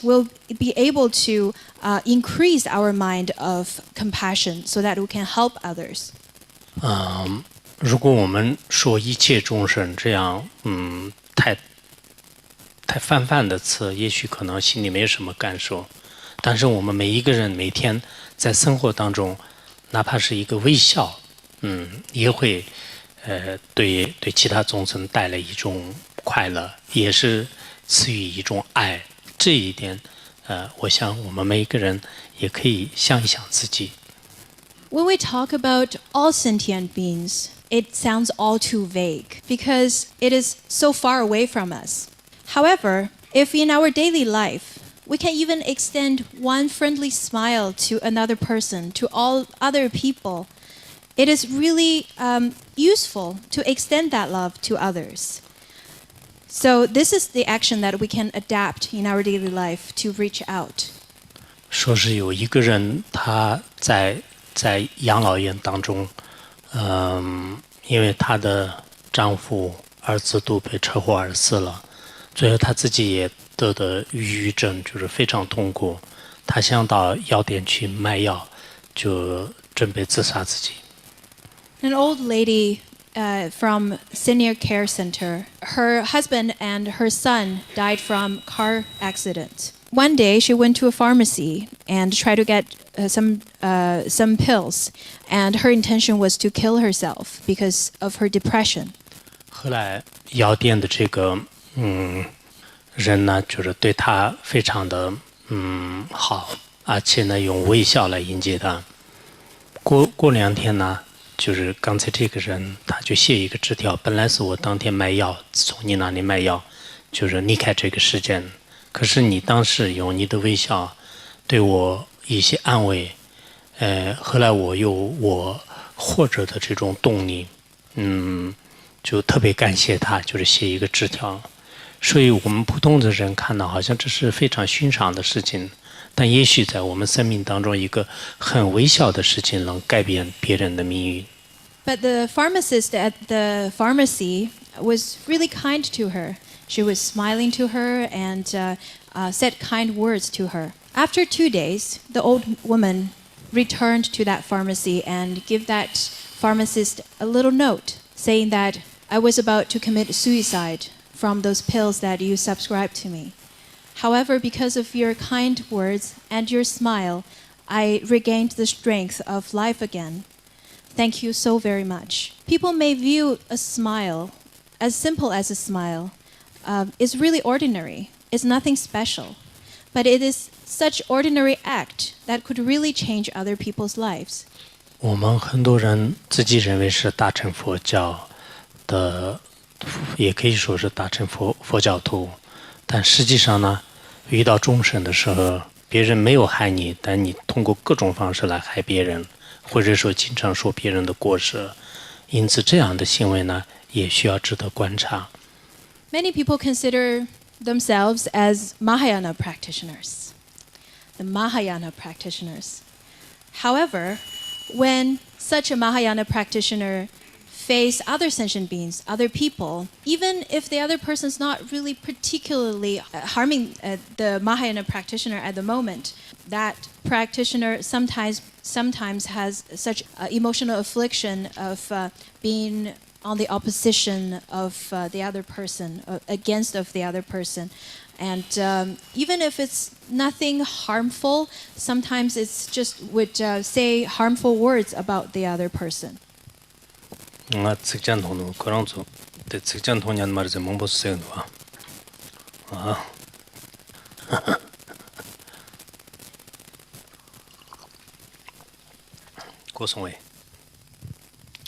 we'll be able to increase our mind of compassion so that we can help others. 如果我们说一切众生这样，太泛的词，也许可能心里没什么感受。但是我们每一个人每天在生活当中，哪怕是一个微笑，也会对其他众生带来一种快乐，也是赐予一种爱。这一点，我想我们每一个人也可以想一想自己。When we talk about all sentient beings, it sounds all too vague because it is so far away from us. However, if in our daily life, we can even extend one friendly smile to another person, to all other people, it is really useful to extend that love to others. So this is the action that we can adapt in our daily life to reach out. 说是有一个人他在养老院当中，因为她的丈夫、儿子都被车祸而死了，最后她自己也得的抑郁症，就是非常痛苦。她想到药店去买药，就准备自杀自己。An old lady from senior care center, her husband and her son died from car accident. One day she went to a pharmacy and tried to get some pills, and her intention was to kill herself because of her depression. 后来药店的这个人呢，就是对她非常的好，而且呢用微笑来迎接她。过2天呢，就是刚才这个人他就写一个纸条，本来是我当天买药，从你那里买药，就是离开这个世界。可是你当时用你的微笑对我一些安慰，后来我有我活着的这种动力，就特别感谢他，就是写一个纸条。所以我们普通的人看到好像这是非常寻常的事情，但也许在我们生命当中一个很微小的事情能改变别人的命运。But the pharmacist at the pharmacy was really kind to her. She was smiling to her and said kind words to her. After 2 days, the old woman returned to that pharmacy and gave that pharmacist a little note saying that I was about to commit suicide from those pills that you subscribed to me. However, because of your kind words and your smile, I regained the strength of life again. Thank you so very much. People may view a smile, as simple as a smile, is really ordinary. It's nothing special. But it is such ordinary act that could really change other people's lives. 我们很多人自己认为是大乘佛教的，也可以说是大乘佛教徒，但实际上呢，遇到众生的时候，别人没有害你，但你通过各种方式来害别人，或者说经常说别人的过失，因此这样的行为呢，也需要值得观察。Many people consider themselves as Mahayana practitioners, the Mahayana practitioners. However, when such a Mahayana practitioner face other sentient beings, other people, even if the other person's not really particularly harming the Mahayana practitioner at the moment. That practitioner sometimes has such emotional affliction of being on the opposition of the other person, against of the other person. And even if it's nothing harmful, sometimes it's just would say harmful words about the other person. 측정통도 그런 쪽, 대 측정통년 말이지 몽보스에 놓아. 아. 고성회.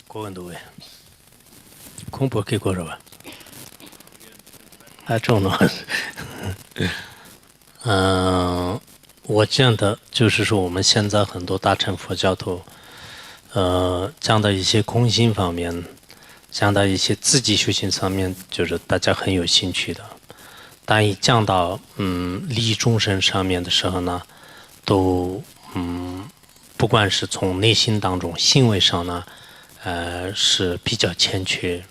고원도회. 공부하기 걸어봐.啊，这种的话，我见的就是说，我们现在很多大乘佛教徒，讲到一些空心方面，讲到一些自己修行上面，就是大家很有兴趣的。但一讲到利益众生上面的时候呢，都不管是从内心当中行为上呢，是比较欠缺。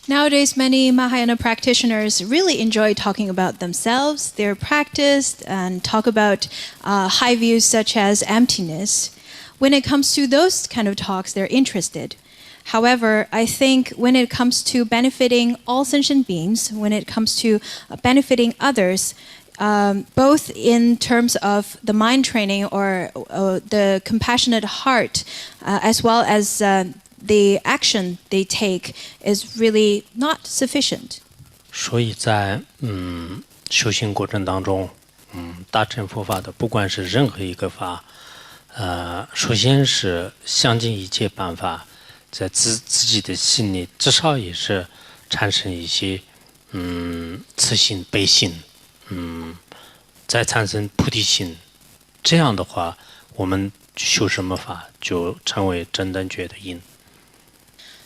Nowadays, many Mahayana practitioners really enjoy talking about themselves, their practice, and talk about high views such as emptiness. When it comes to those kind of talks, they're interested. However, I think when it comes to benefiting all sentient beings, when it comes to benefiting others, both in terms of the mind training or the compassionate heart, as well as the action they take is really not sufficient. 所以在修行过程当中，大乘佛法的不管是任何一个法，首先是想尽一切办法，在自己的心里至少也是产生一些慈心、悲心，再产生菩提心。这样的话，我们修什么法就成为真正觉的因。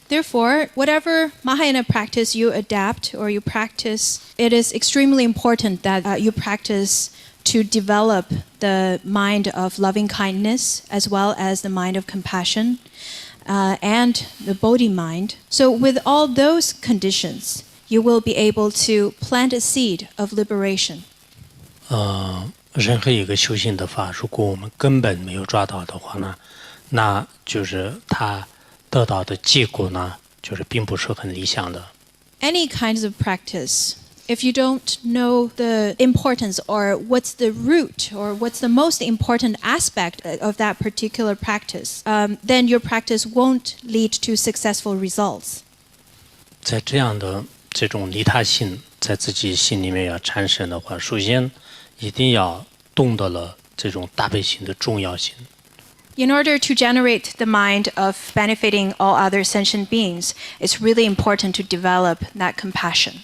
Therefore, whatever Mahayana practice you adapt or you practice, it is extremely important that you practice to develop the mind of loving kindness as well as the mind of compassion and the Bodhi mind. So with all those conditions, you will be able to plant a seed of liberation. 任何一个修行的法，如果我们根本没有抓到的话呢，那就是它得到的结果呢，就是并不是很理想的。Any kinds of practice, if you don't know the importance or what's the root or what's the most important aspect of that particular practice, then your practice won't lead to successful results. 在这样的这种利他心在自己心里面要产生的话，首先一定要懂得了这种大悲心的重要性。In order to generate the mind of benefiting all other sentient beings, it's really important to develop that compassion.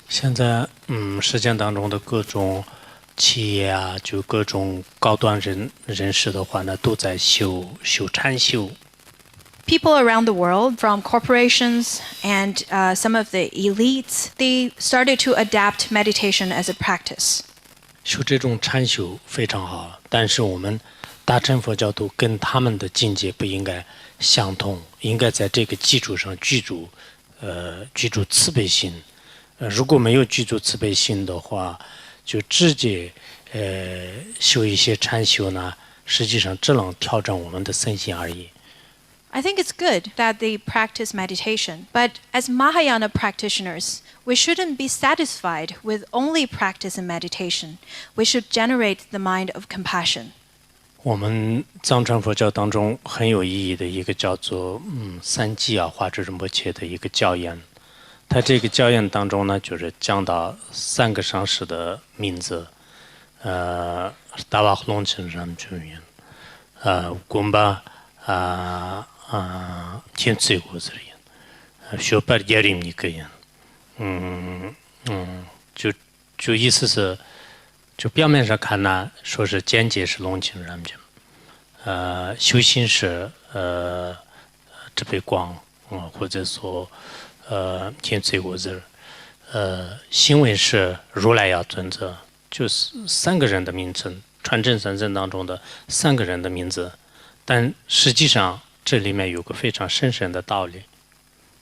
现在实践当中的各种企业啊，就各种高端人士的话呢，都在修禅修。People around the world, from corporations and some of the elites, they started to adapt meditation as a practice. 修这种禅修非常好，但是我们大乘佛教徒跟他们的境界不应该相同，应该在这个基础上具足慈悲心。如果没有具足慈悲心的话，就直接修一些禅修呢，实际上只能调整我们的身心而已。I think it's good that they practice meditation, but as Mahayana practitioners, we shouldn't be satisfied with only practice in meditation. We should generate the mind of compassion. 我们藏传佛教当中很有意义的一个叫做三寂啊华智仁波切的一个教言，他这个教言当中呢，就是讲到三个上师的名字，达瓦隆钦上君云，贡巴天最国之人，学巴耶林尼个人，就意思是。就表面上看呢，说是间接是隆庆人民，修行是智慧光，或者说天罪国子，行为是如来要尊者，就是三个人的名称，传承三圣当中的三个人的名字，但实际上这里面有个非常深深的道理。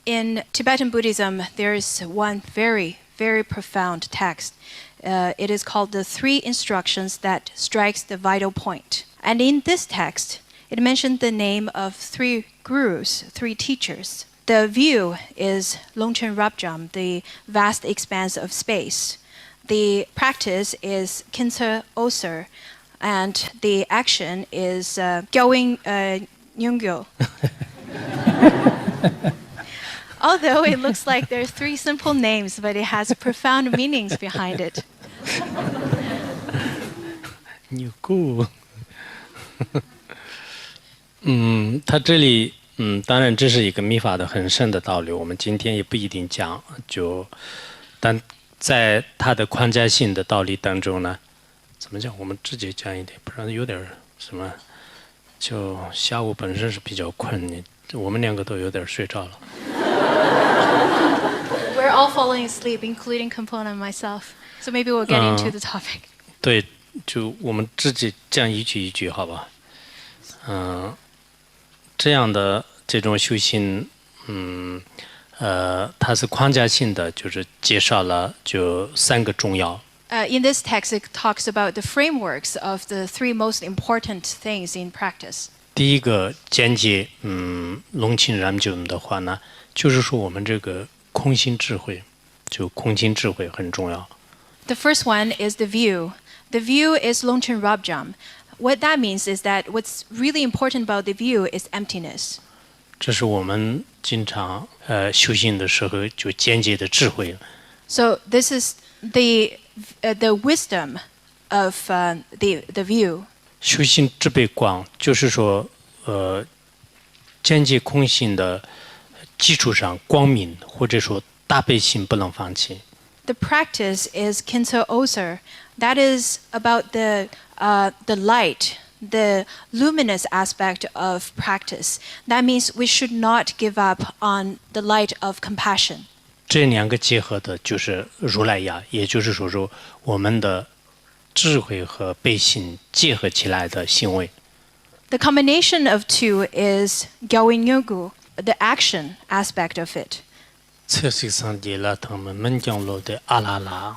In Tibetan Buddhism, there is one very, very profound text. It is called the 3 Instructions That Strikes the Vital Point. And in this text, it mentioned the name of 3 gurus, 3 teachers. The view is Longchen Rabjam, the vast expanse of space. The practice is Kinsa Oser, and the action is Gyoing Nyungyo. Although it looks like there are 3 simple names, but it has profound meanings behind it. 牛姑，他这里，当然这是一个密法的很深的道理，我们今天也不一定讲，但在它的框架性的道理当中呢，怎么讲？我们直接讲一点，不然有点什么，就下午本身是比较困，我们2个都有点睡着了。We're all falling asleep, including Kampon and myself. So maybe we'll get into the topic. 对，就我们直接讲一句一句，好吧？这样的这种修行，它是框架性的，就是介绍了就3个重要。In this text, it talks about the frameworks of the 3 most important things in practice. 第一个简介，龙庆ram酒的话呢，就是说我们这个空心智慧，就空心智慧很重要。The first one is the view. The view is Longchen Rabjam. What that means is that what's really important about the view is emptiness. 这是我们经常修行的时候就简介的智慧。So this is the wisdom of the view. 修行智悲光，就是说，简介空性的基础上，光明或者说大悲心不能放弃。The practice is Kinsa Oser. That is about the light, the luminous aspect of practice. That means we should not give up on the light of compassion. 这2个结合的就是如来呀，也就是说我们的智慧和悲心结合起来的行为。The combination of 2 is Gyoin Yogu, the action aspect of it. 测试上帝了，他们门降落的阿拉拉，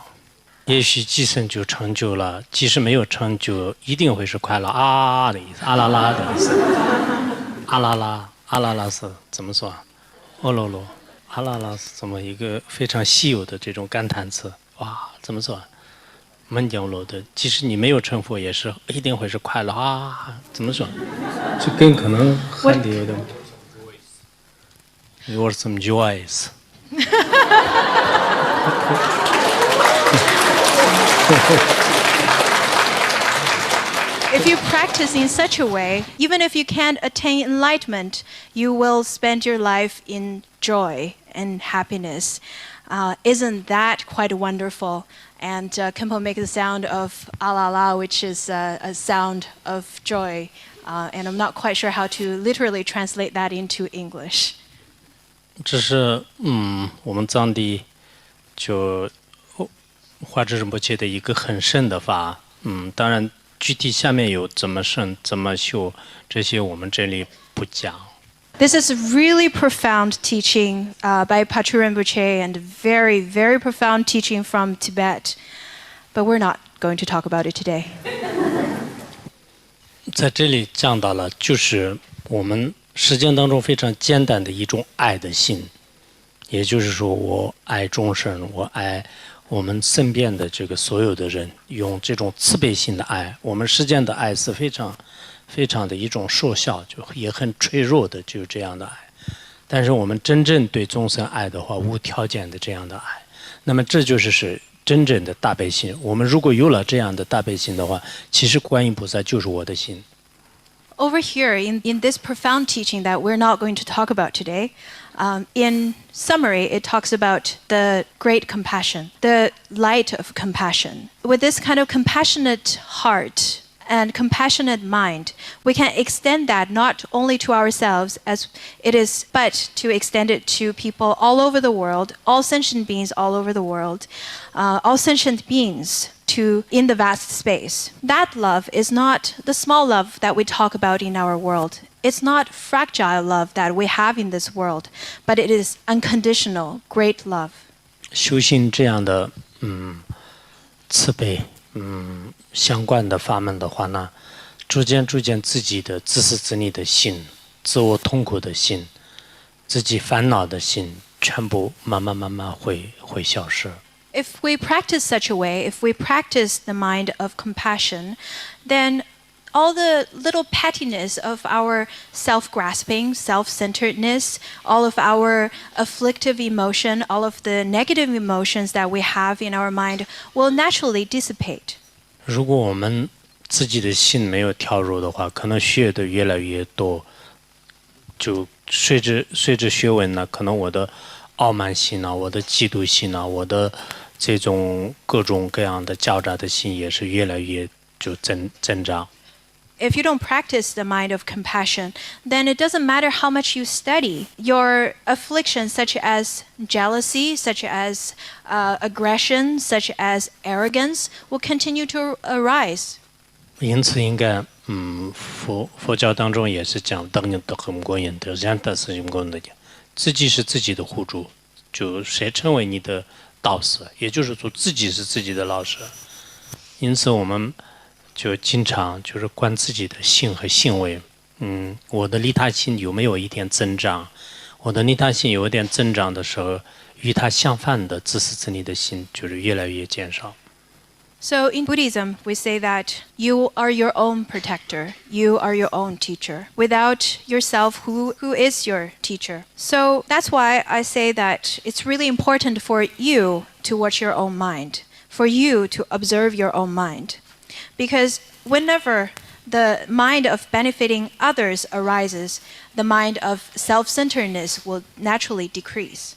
也许即生就成就了，即使没有成就，一定会是快乐啊的意思，阿拉拉的意思。阿拉拉是怎么说？欧罗罗，阿拉拉是怎么一个非常稀有的这种感叹词？哇，怎么说？门降落的，即使你没有成佛，也是一定会是快乐啊！怎么说？这跟可能汉地有点。Your some joys. If you practice in such a way, even if you can't attain enlightenment, you will spend your life in joy and happiness. Isn't that quite wonderful? And Khenpo makes the sound of alala, which is a sound of joy. And I'm not quite sure how to literally translate that into English. 这是我们藏地就华智仁波切的一个很深的法。当然具体下面有怎么深怎么修，这些我们这里不讲。This is really profound teaching by Patrul Rinpoche and very, very profound teaching from Tibet. But we're not going to talk about it today. 在这里讲到了，就是我们实践当中非常简单的一种爱的心，也就是说，我爱众生，我爱我们身边的这个所有的人，用这种慈悲心的爱。我们实践的爱是非常非常的一种瘦小，就也很脆弱的，就是这样的爱。但是我们真正对众生爱的话，无条件的这样的爱，那么这就是真正的大悲心。我们如果有了这样的大悲心的话，其实观音菩萨就是我的心。Over here, in this profound teaching that we're not going to talk about today, in summary, it talks about the great compassion, the light of compassion. With this kind of compassionate heart and compassionate mind, we can extend that not only to ourselves as it is, but to extend it to people all over the world, all sentient beings all over the world. All sentient beings in the vast space. That love is not the small love that we talk about in our world. It's not fragile love that we have in this world, but it is unconditional, great love. 修行这样的慈悲相关的法门的话呢，逐渐自己的自私自利的心、自我痛苦的心、自己烦恼的心，全部慢慢会消失。If we practice such a way, if we practice the mind of compassion, then all the little pettiness of our self-grasping, self-centeredness, all of our afflictive emotion, all of the negative emotions that we have in our mind will naturally dissipate. 如果我们自己的心没有跳入的话，可能学的越来越多，就随着学问呢，可能我的傲慢心啊，我的嫉妒心啊，我的这种各种各样的狡诈的心也是越来越就增长。If you don't practice the mind of compassion, then it doesn't matter how much you study. Your afflictions, such as jealousy, such as aggression, such as arrogance, will continue to arise. 因此，应该佛教当中也是讲当年的很过瘾的，人的是用过的讲，自己是自己的护主，就谁成为你的导师，也就是说自己是自己的老师。因此，我们就经常就是观自己的性和行为，我的利他心有没有一点增长？我的利他心有一点增长的时候，与它相反的自私自利的心就是越来越减少。So in Buddhism, we say that you are your own protector, you are your own teacher. Without yourself, who is your teacher? So that's why I say that it's really important for you to watch your own mind, for you to observe your own mind. Because whenever the mind of benefiting others arises, the mind of self-centeredness will naturally decrease.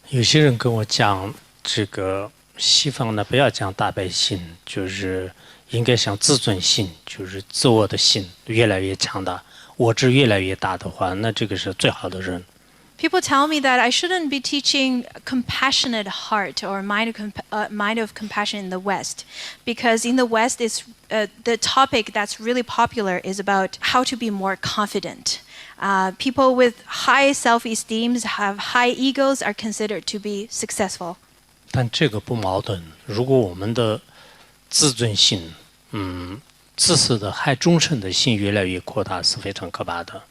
有些人跟我讲，这个西方呢不要讲大悲心，就是应该想自尊心，就是自我的心越来越强大，我执越来越大的话，那这个是最好的人。People tell me that I shouldn't be teaching compassionate heart or mind of compassion in the West, because in the West, the topic that's really popular is about how to be more confident. People with high self-esteem, have high egos, are considered to be successful. 但这个不矛盾。如果我们的自尊心，自私的害众生的心越来越扩大，是非常可怕的。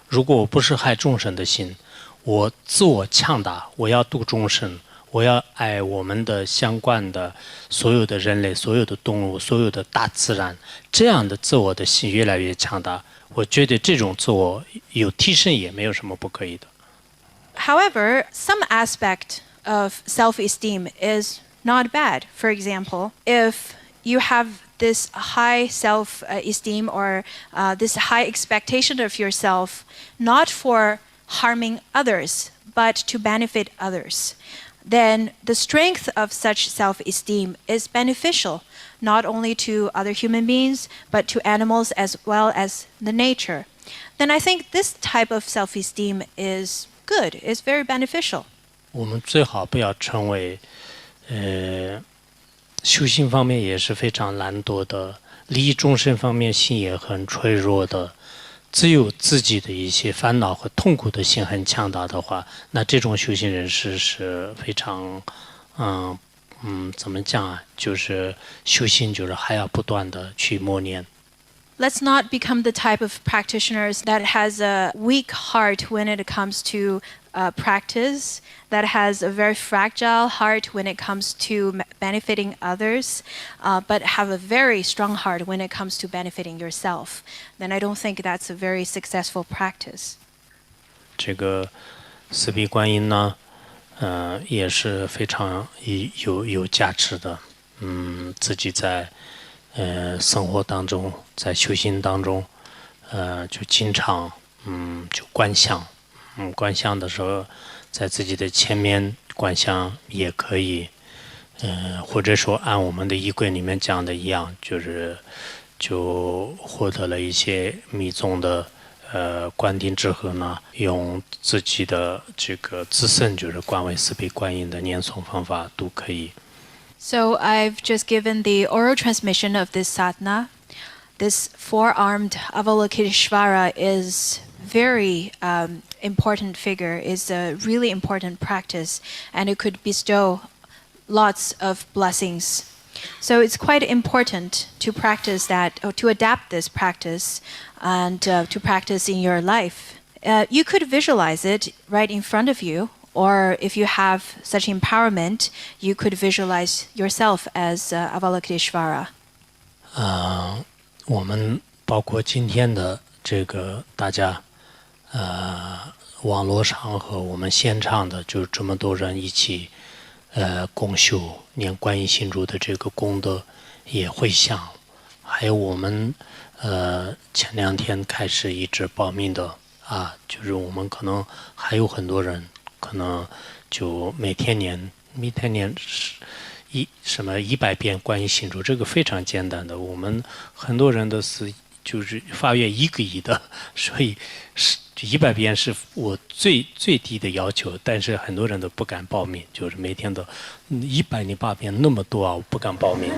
如果我不是害众生的心，我自我强大，我要度众生，我要爱我们的相关的所有的人类、所有的动物、所有的大自然，这样的自我的心越来越强大，我觉得这种自我有提升也没有什么不可以的。However, some aspect of self-esteem is not bad. For example, if you have this high self-esteem or this high expectation of yourself, not for harming others, but to benefit others, then the strength of such self-esteem is beneficial, not only to other human beings, but to animals as well as the nature. Then I think this type of self-esteem is good, is very beneficial. 我们最好不要成为，修行方面也是非常懒惰的，利益众生方面心也很脆弱的，只有自己的一些烦恼和痛苦的心很强大的话，那这种修行人士是非常，怎么讲啊？就是修行就是还要不断的去磨练。Let's not become the type of practitioners that has a weak heart when it comes to practice, that has a very fragile heart when it comes to benefiting others, but have a very strong heart when it comes to benefiting yourself. Then I don't think that's a very successful practice. 这个四臂观音呢，也是非常有价值的。自己在生活当中，在修行当中，就经常就观想。观想的时候，在自己的前面观想也可以，或者说按我们的仪轨里面讲的一样，就获得了一些密宗的观定之后呢，用自己的这个自身就是观为四臂观音的念诵方法都可以。So I've just given the oral transmission of this sadhana. This four-armed Avalokiteshvara is very important figure, is a really important practice, and it could bestow lots of blessings. So it's quite important to practice that, or to adapt this practice, and to practice in your life. You could visualize it right in front of you, or if you have such empowerment, you could visualize yourself as Avalokiteshvara. 我们包括今天的这个大家，网络上和我们现场的，就这么多人一起，共修念观音心咒的这个功德也会想，还有我们前2天开始一直报名的啊，就是我们可能还有很多人，可能就每天念100遍观音心咒，这个非常简单的。我们很多人的是就是发愿1个亿的，所以100遍是我最低的要求，但是很多人都不敢报名，就是每天都108遍那么多啊，我不敢报名。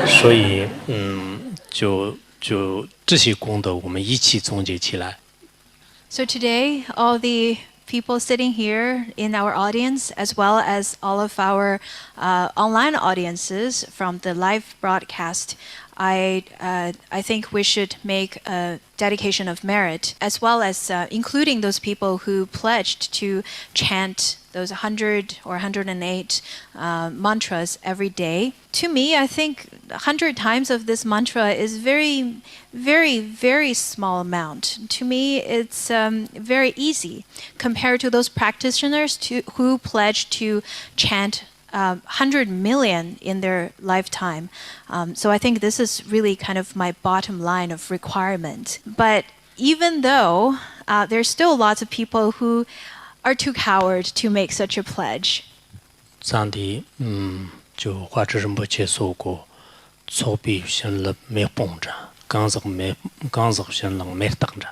所以就这些功德我们一起总结起来。So today, all the people sitting here in our audience, as well as all of our online audiences from the live broadcast, I think we should make a dedication of merit, as well as including those people who pledged to chant those 100 or 108 mantras every day. To me, I think 100 times of this mantra is very, very, very small amount. To me, it's very easy compared to those practitioners who pledged to chant 100 million in their lifetime. So I think this is really kind of my bottom line of requirement. But even though there's still lots of people who are too coward to make such a pledge. 上帝就华智仁波切说过，错必先了没蹦着，刚是先冷没等着，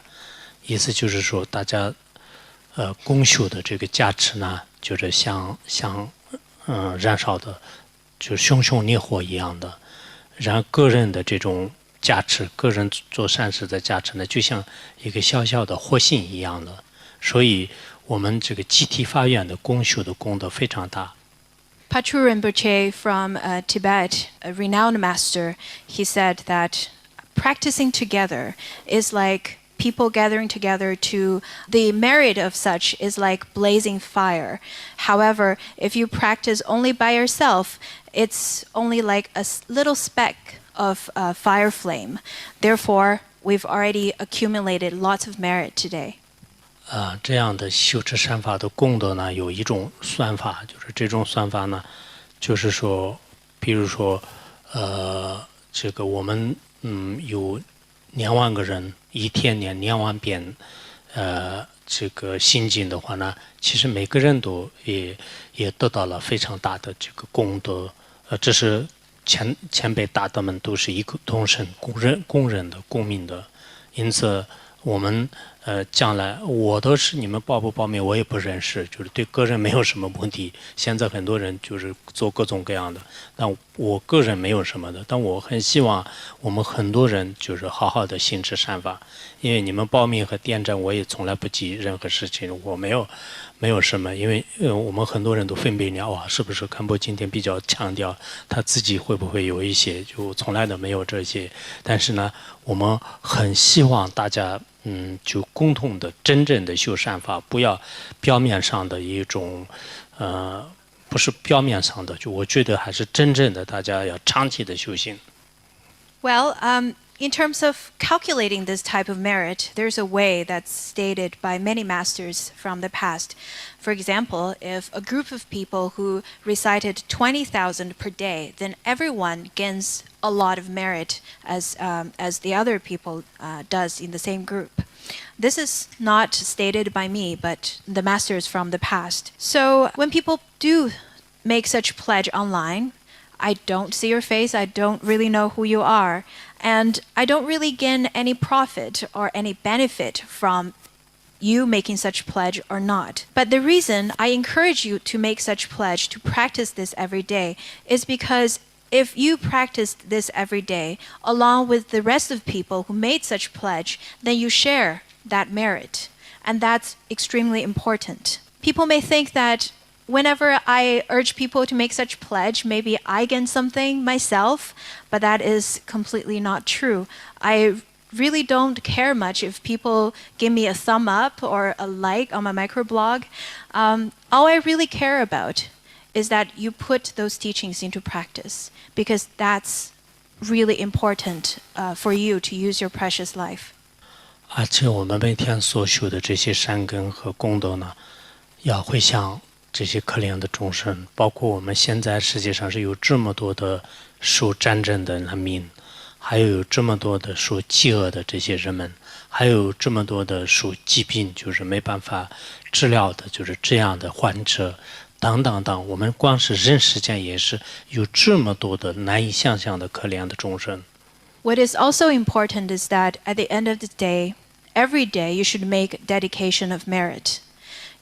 意思就是说大家共修的这个价值呢，就是像燃烧的，就是熊熊烈火一样的。然后个人的这种价值，个人做善事的价值呢，就像一个小小的火星一样的。所以我们这个集体发愿的共修的功德非常大。Patrul Rinpoche from Tibet, a renowned master, he said that practicing together is like people gathering together to the merit of such is like blazing fire. However, if you practice only by yourself, it's only like a little speck of fire flame. Therefore, we've already accumulated lots of merit today. 这样的修持善法的功德呢，有一种算法，就是这种算法呢，就是说，比如说，这个我们有2万个人一天念2万遍，这个心经的话呢，其实每个人都也得到了非常大的这个功德，这是前辈大德们都是一个同声公认的公民的，因此我们将来我都是你们报不报名我也不认识，就是对个人没有什么问题。现在很多人就是做各种各样的，但我个人没有什么的。但我很希望我们很多人就是好好的行持善法，因为你们报名和点赞我也从来不记任何事情，我没有什么，因为我们很多人都分别聊啊，是不是堪布今天比较强调他自己会不会有一些，就从来都没有这些。但是呢，我们很希望大家就共同的真正的修善法，不要表面上的一种不是表面上的，就我觉得还是真正的大家要长期的修行。 Well, in terms of calculating this type of merit, there's a way that's stated by many masters from the past. For example, if a group of people who recited 20,000 per day, then everyone gains a lot of merit as the other people does in the same group. This is not stated by me, but the masters from the past. So when people do make such pledge online, I don't see your face, I don't really know who you are, and I don't really gain any profit or any benefit from you making such pledge or not. But the reason I encourage you to make such pledge, to practice this every day, is because if you practiced this every day, along with the rest of people who made such pledge, then you share that merit. And that's extremely important. People may think that whenever I urge people to make such pledge, maybe I gain something myself, but that is completely not true. I really don't care much if people give me a thumb up or a like on my microblog. All I really care about is that you put those teachings into practice, because that's really important for you to use your precious life. 而且我们每天所修的这些善根和功德呢，要回向这些可怜的众生，包括我们现在世界上是有这么多的受战争的难民，还有这么多的受饥饿的这些人们，还有这么多的受疾病就是没办法治疗的，就是这样的患者等等等。我们光是人世间也是有这么多的难以想象的可怜的众生。What is also important is that at the end of the day, every day you should make dedication of merit.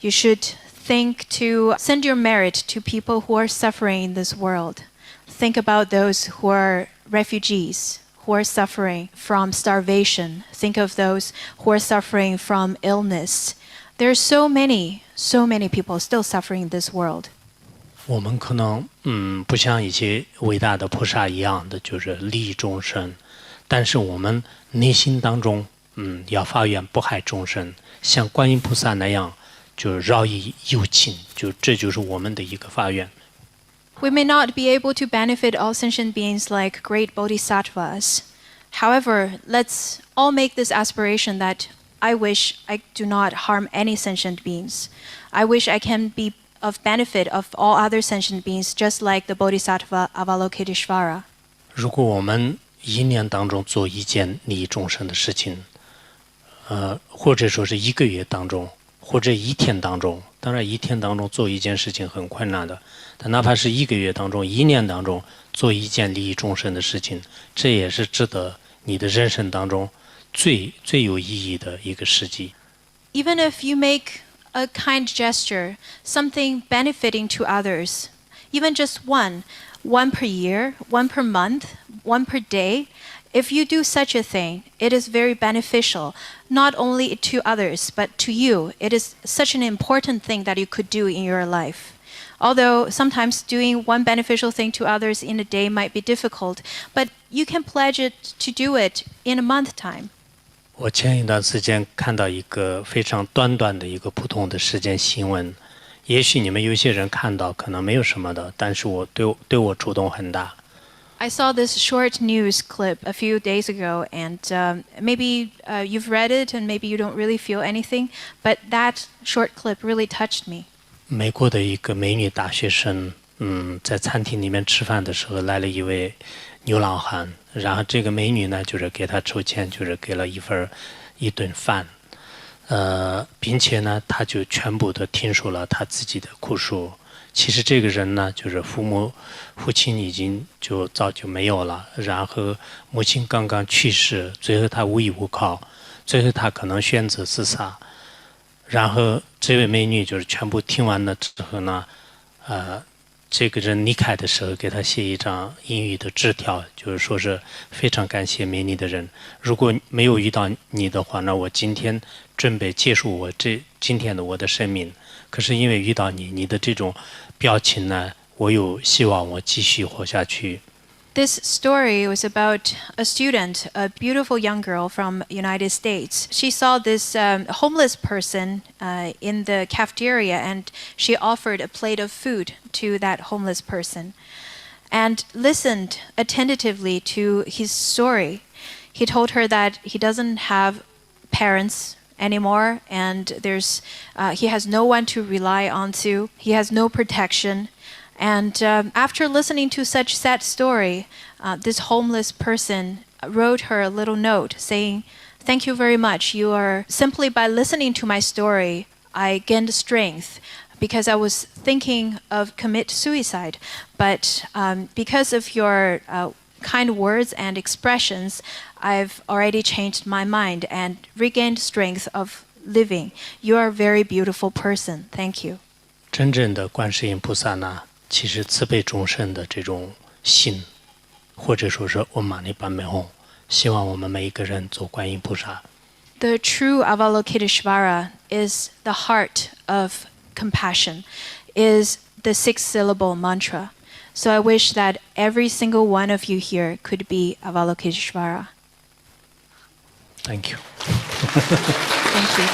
You should think to send your merit to people who are suffering in this world. Think about those who are refugees, who are suffering from starvation. Think of those who are suffering from illness. There are so many people still suffering in this world. 我们可能不像一些伟大的菩萨一样的就是利益众生，但是我们内心当中要发愿不害众生，像观音菩萨那样就饶益有情，这就是我们的一个发愿。We may not be able to benefit all sentient beings like great bodhisattvas. However, let's all make this aspiration that I wish I do not harm any sentient beings. I wish I can be of benefit of all other sentient beings, just like the Bodhisattva Avalokiteshvara. 如果我们一年当中做一件利益众生的事情，或者说是一个月当中，或者一天当中，当然一天当中做一件事情很困难的，但哪怕是一个月当中、一年当中做一件利益众生的事情，这也是值得你的人生当中最有意义的一个事迹。Even if you make a kind gesture, something benefiting to others, even just one per year, one per month, one per day, if you do such a thing, it is very beneficial, not only to others, but to you. It is such an important thing that you could do in your life. Although sometimes doing one beneficial thing to others in a day might be difficult, but you can pledge it to do it in a month time. 我前一段时间看到一个非常短的一个普通的事件新闻，也许你们有些人看到可能没有什么的，但是对我触动很大。I saw this short news clip a few days ago, and maybe you've read it and maybe you don't really feel anything, but that short clip really touched me. 美国的一个美女大学生，在餐厅里面吃饭的时候来了一位流浪汉，然后这个美女呢就是给他筹钱，就是给了一顿饭，并且呢他就全部都听说了他自己的苦诉。其实这个人呢就是父亲已经就早就没有了，然后母亲刚刚去世，最后他无依无靠，最后他可能选择自杀。然后这位美女就是全部听完了之后呢，这个人离开的时候给他写一张英语的纸条，就是说是非常感谢美女的人，如果没有遇到你的话，那我今天准备结束今天的我的生命，可是因为遇到你的这种表情呢，我有希望我继续活下去。This story was about a student, a beautiful young girl from United States. She saw this homeless person in the cafeteria, and she offered a plate of food to that homeless person and listened attentively to his story. He told her that he doesn't have parents anymore, and he has no one to rely on to. He has no protection. And after listening to such sad story, this homeless person wrote her a little note saying, "Thank you very much. Simply by listening to my story, I gained strength because I was thinking of commit suicide. But because of your kind words and expressions, I've already changed my mind and regained strength of living. You are a very beautiful person. Thank you. 真正的观世音菩萨呢，其实慈悲众生的这种心，或者说是嗡嘛呢叭咪吽，希望我们每一个人做观音菩萨。The true Avalokiteshvara is the heart of compassion, is the 6-syllable mantra. So I wish that every single one of you here could be Avalokiteshvara. Thank you. Thank you.